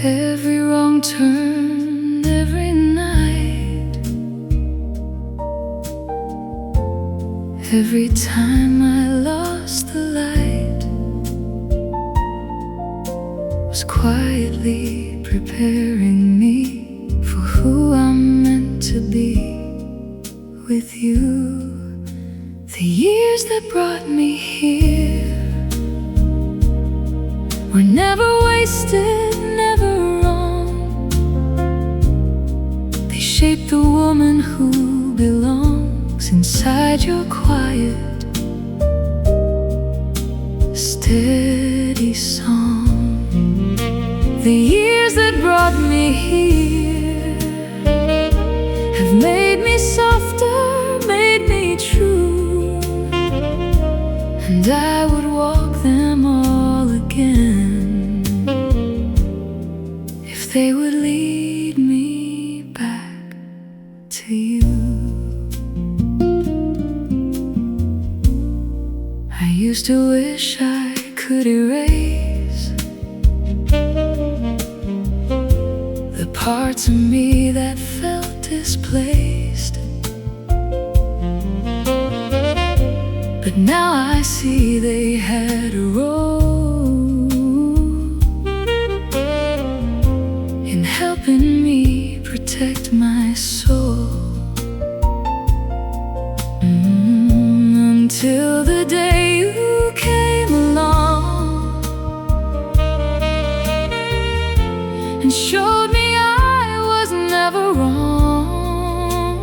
Every wrong turn, every night, every time I lost the light, was quietly preparing me for who I'm meant to be with you. The years that brought me here were never wasted, never wrong. They shaped the woman who belongs inside your quiet, steady song. The years that brought me here have made me softer, made me true, and I would walk them all again if they would lead me back to you. I used to wish I could erase the parts of me that felt displaced, but now I see they had a role in helping me protect my soul. Until the day you came along and showed me I was never wrong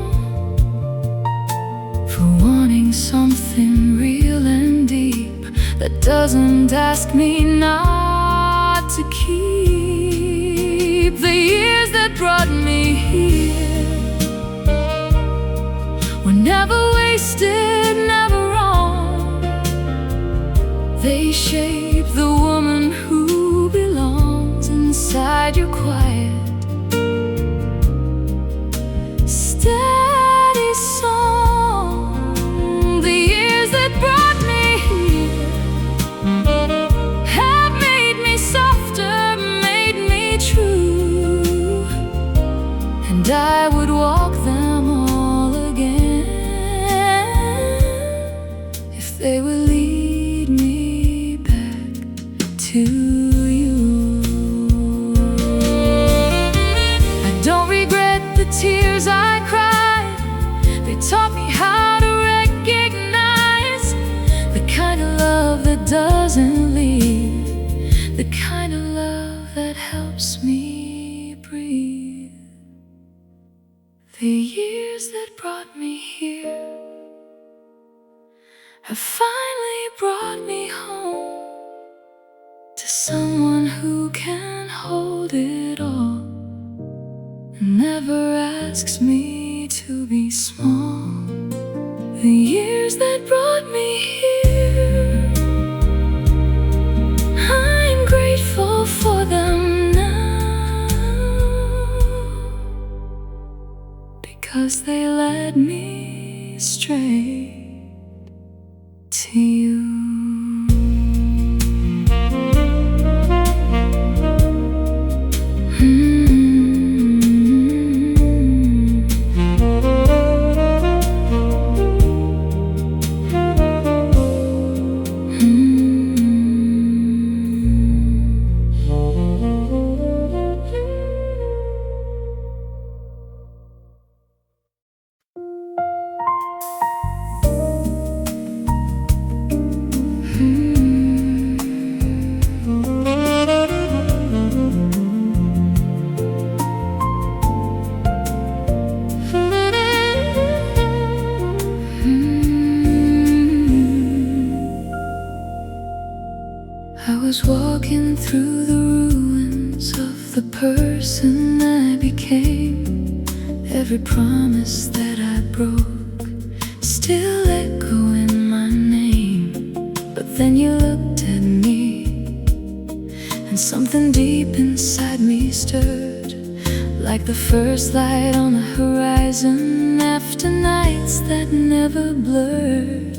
for wanting something real and deep that doesn't ask me not to keep. The years that brought me here were never wasted, never wrong. They shape the woman who belongs inside your quiet, steady song. The years that brought me here have made me softer, made me true, and I would walk them all again if they would lead me back to you. I don't regret the tears I cried. They taught me how to recognize the kind of love that doesn't leave, the kind of love that helps me breathe. The years that brought me here have finally brought me home to someone who can hold it all and never asks me to be small. The years that brought me here, I'm grateful for them now, because they led me straight to you. I was walking through the ruins of the person I became, every promise that I broke still echo in my name. But then you looked at me, and something deep inside me stirred, like the first light on the horizon after nights that never blurred.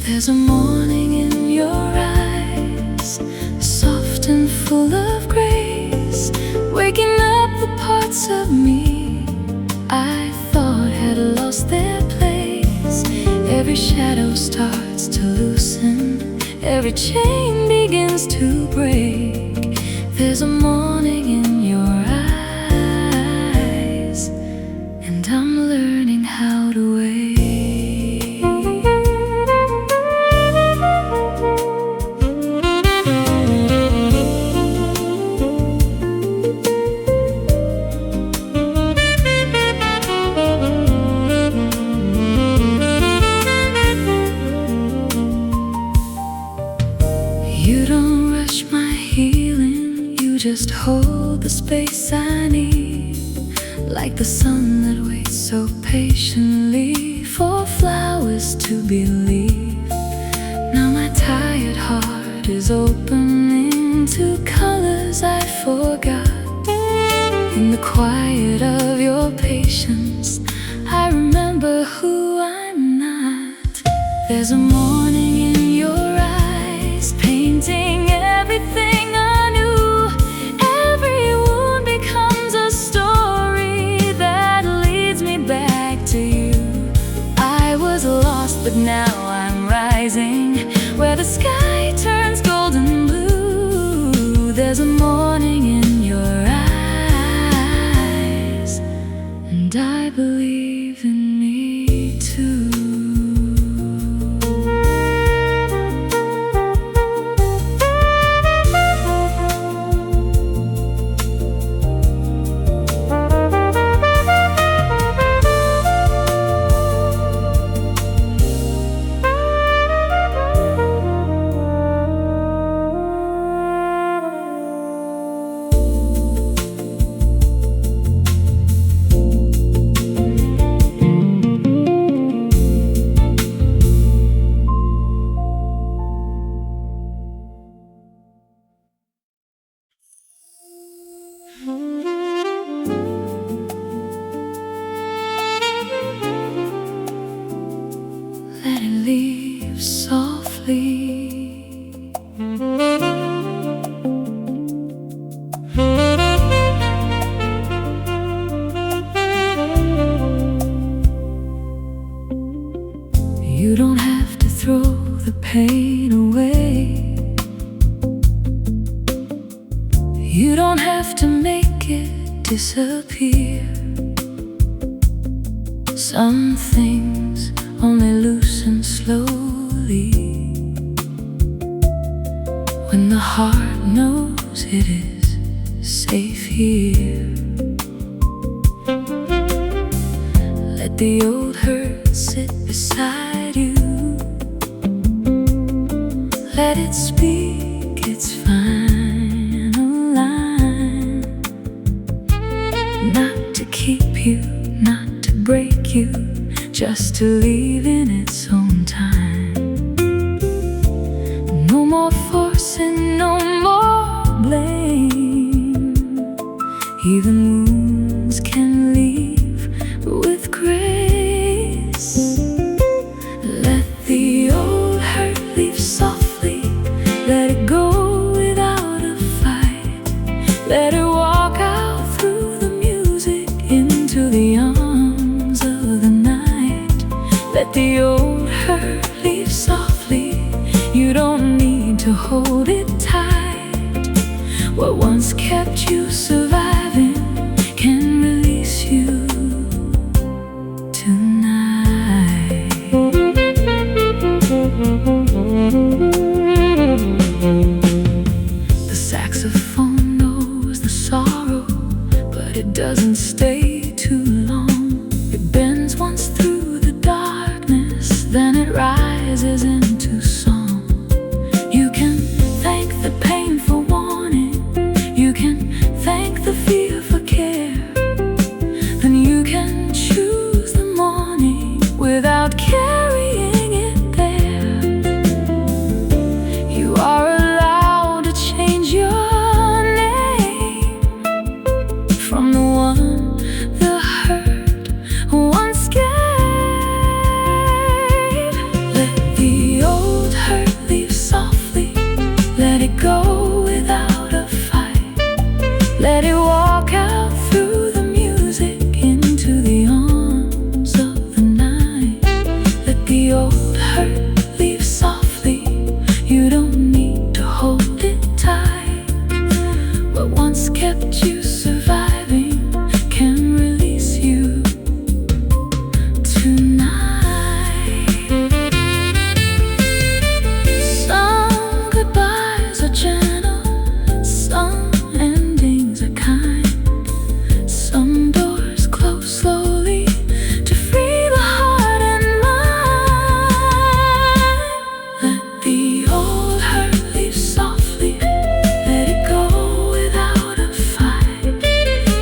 There's a morning in your eyes, soft and full of grace, waking up the parts of me I thought had lost their place. Every shadow starts to loosen, every chain begins to break. There's a morning in your eyes, and I'm learning how to wait. You don't rush my healing, you just hold the space I need, like the sun that waits so patiently for flowers to believe. Now my tired heart is opening to colors I forgot. In the quiet of your patience, I remember who I'm not. There's a morning in your eyes, painting everything anew. Every wound becomes a story that leads me back to you. I was lost, but now I'm rising, where the sky turns golden blue. There's a morning in your eyes, and I believe in me too. Let it leave softly. You don't have to throw the pain away. You don't have to make it disappear. Some things only loosen slowly when the heart knows it is safe here. Let the old hurt sit beside you. Let it speak its final line, not to keep you, not to break you, just to leave in its own time. No more forcing, no more blame. Even wounds can leave with grace. Let the old hurt leave softly. Let it go without a fight. Let it walk out through the music into the arms of the night. Let the old hurt leave softly. You don't need to hold it tight. What once kept you surviving can release you tonight. The saxophone knows the sorrow, but it doesn't stay too long. It bends once through the darkness, then it rises into song. You can thank the pain for warning. You can thank the fear for care. Then you can choose without carrying it there. You are allowed to change your name from the one the hurt once gave. Let the old hurt leave softly, let it go without a fight. Let it walk out through the music into the arms of the night. Let the old hurt leave softly, you don't need to hold it tight. What once kept you surviving can release you tonight. Some goodbyes are gentle, some endings are kind. Some doors close slowly to free the heart and mind. Let the old hurt leave softly, let it go without a fight.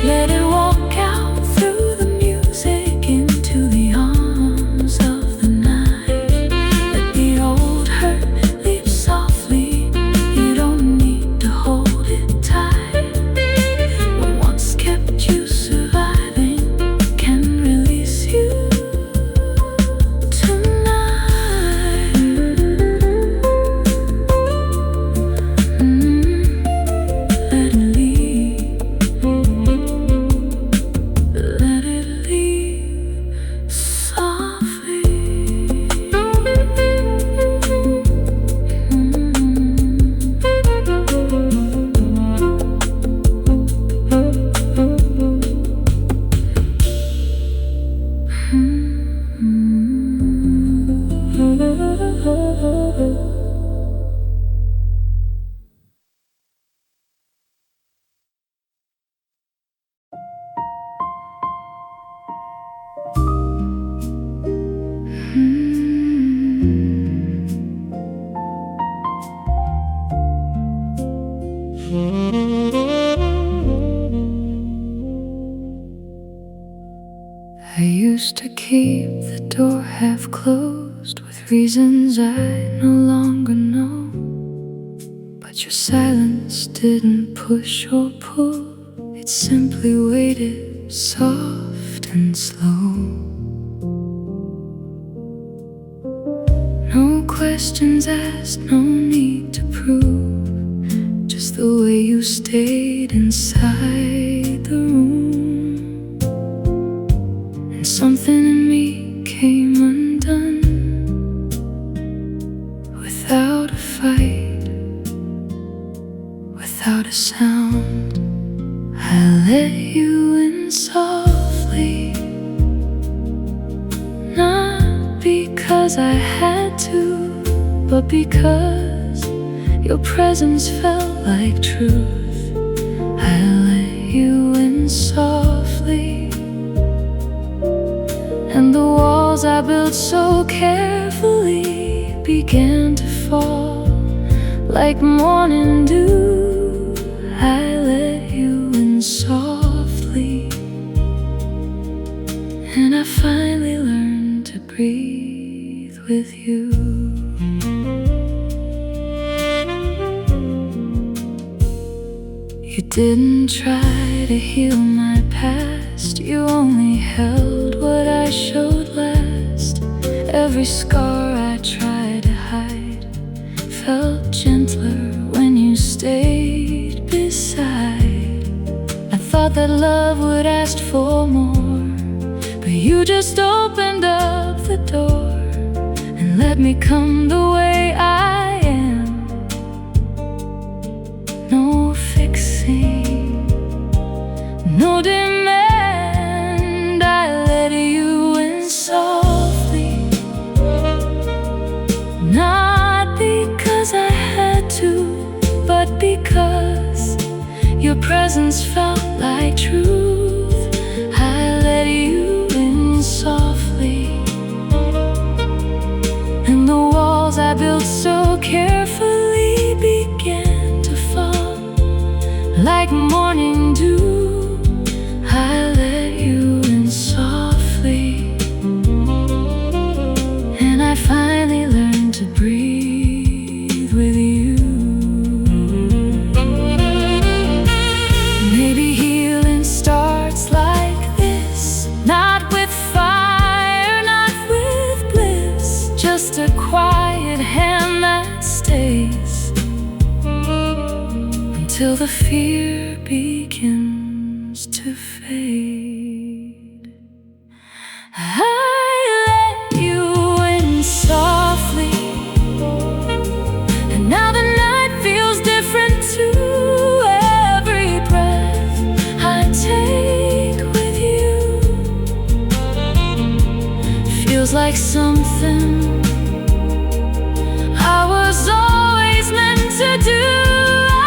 Let it walk out through the music into the arms of the night. Let the old hurt leave softly, you don't need to hold it tight. What once kept you surviving can release you tonight. Let it leave, let it leave softly. I used to keep the door half closed with reasons I no longer know. But your silence didn't push or pull, it simply waited, soft and slow. No questions asked, no need to prove, just the way you stayed inside the room. And something in me came undone without a fight, without a sound. I let you in softly, not because I had to, but because your presence felt like truth. I let you in softly, and the walls I built so carefully began to fall like morning dew. I let you in softly, and I finally learned to breathe with you. You didn't try to heal my past, you only held what I showed last. Every scar I tried to hide felt gentler when you stayed beside. I thought that love would ask for more, but you just opened up the door and let me come the way I am. No fixing, no demand. I let you in softly, not because I had to, but because your presence felt like truth. I let you in softly, and the walls I built so carefully began to fall like morning dew. I let you in softly, the fear begins to fade. I let you in softly, and now the night feels different too. Every breath I take with you feels like something I was always meant to do.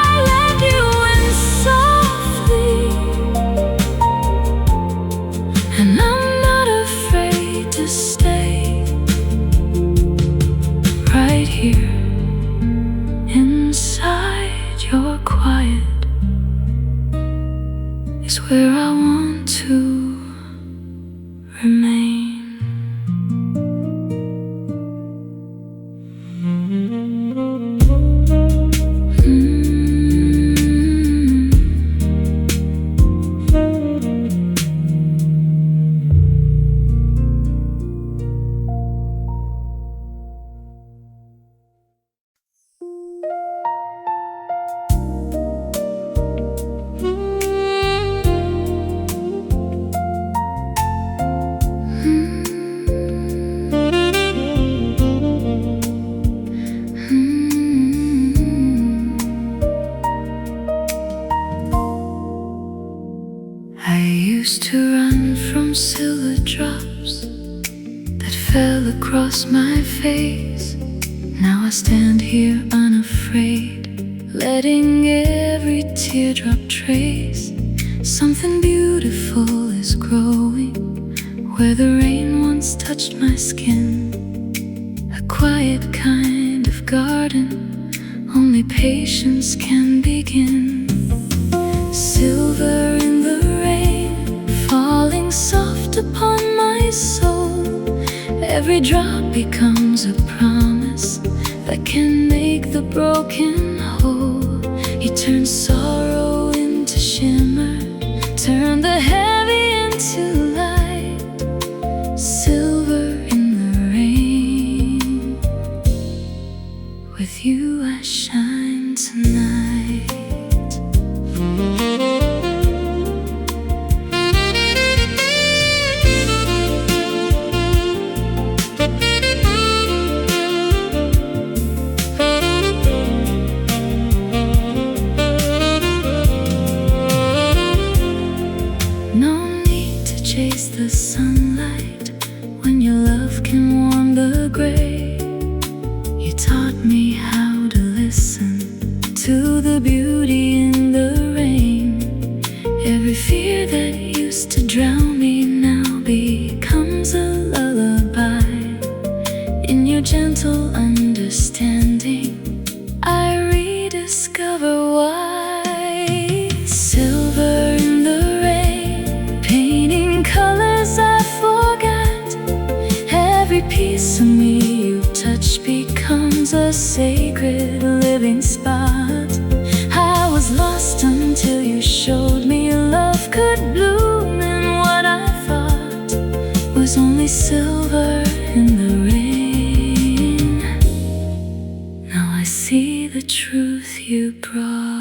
I let you in softly, and I'm not afraid to stay right here inside your quiet is where I want to remain. I used to run from silver drops that fell across my face. Now I stand here unafraid, letting every teardrop trace. Something beautiful is growing where the rain once touched my skin. A quiet kind of garden only patience can begin. Silver in the rain, falling soft upon my soul. Every drop becomes a promise that can make the broken whole. You turn sorrow into shimmer, turn the heavy into light. Silver in the rain, with you I shine tonight. Chase the sunlight when your love can warm the gray. You taught me how to listen to the beauty in the rain. Every fear that used to drown me now becomes a lullaby. In your gentle understanding, I rediscover why. Silver in the colors I forgot. Every piece of me you touch becomes a sacred living spot. I was lost until you showed me love could bloom in what I thought was only silver in the rain. Now I see the truth you brought.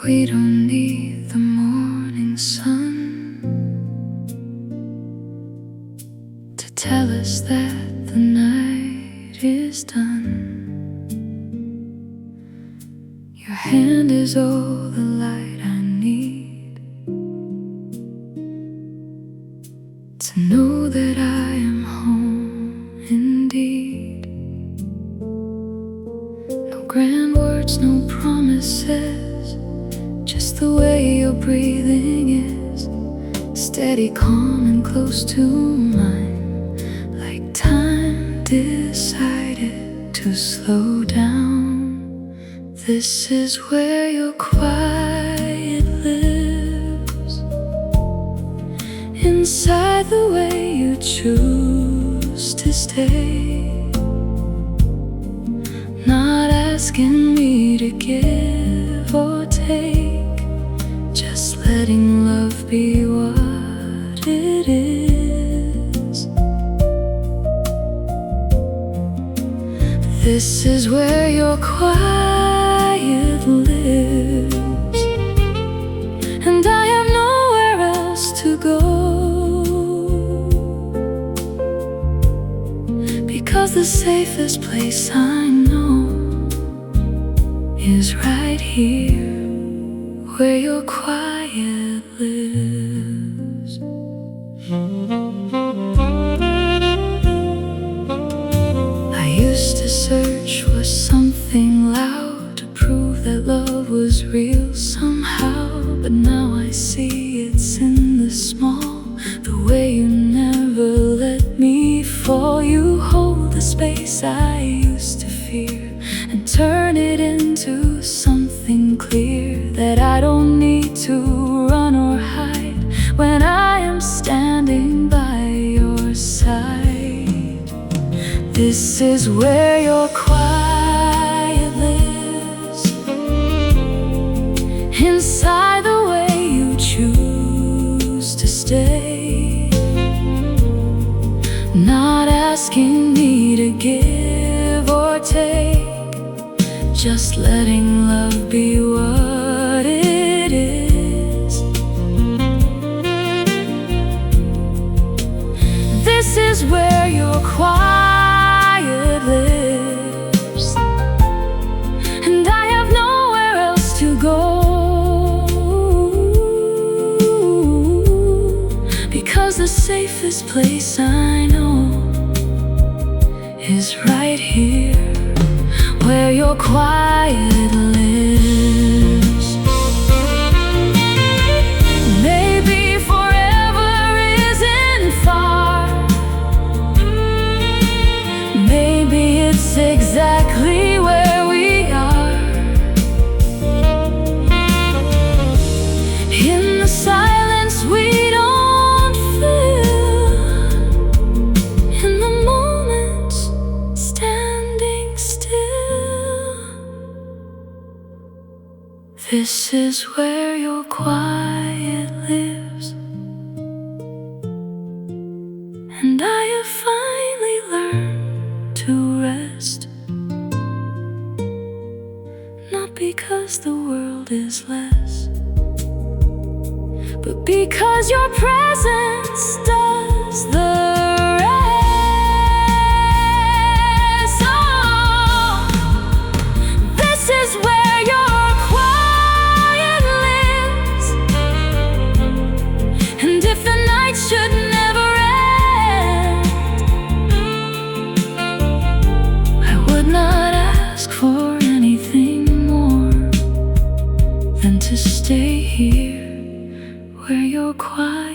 We don't need the morning sun to tell us that the night is done. Your hand is all the light I need to know that I am home indeed. No grand words, no promises, just the way your breathing is, steady, calm, and close to mine, like time decided to slow down. This is where your quiet lives. inside the way you choose to stay, not asking me to give or take, just letting love be what it is. This is where your quiet lives, and I have nowhere else to go, because the safest place I know is right here, where your quiet lives. I used to search for something loud to prove that love was real somehow, but now I see it's in the small, the way you never let me fall. You hold the space I used to fear and turn it into something clear, that I don't need to run or hide when I am standing by your side. This is where your quiet lives, inside the way you choose to stay, not asking me to give or take, just letting love be what it is. This is where your quiet lives, and I have nowhere else to go, because the safest place I know is right here, where your quiet lives. Maybe forever isn't far, maybe it's exactly where we are, in the silence we don't feel, in the moments standing still. This is where your quiet lives, and I have finally learned to rest, not because the world is less, but because your presence does the rest. Oh, this is where your quiet lives, and if the night should never end, I would not ask for anything more than to stay here, where your quiet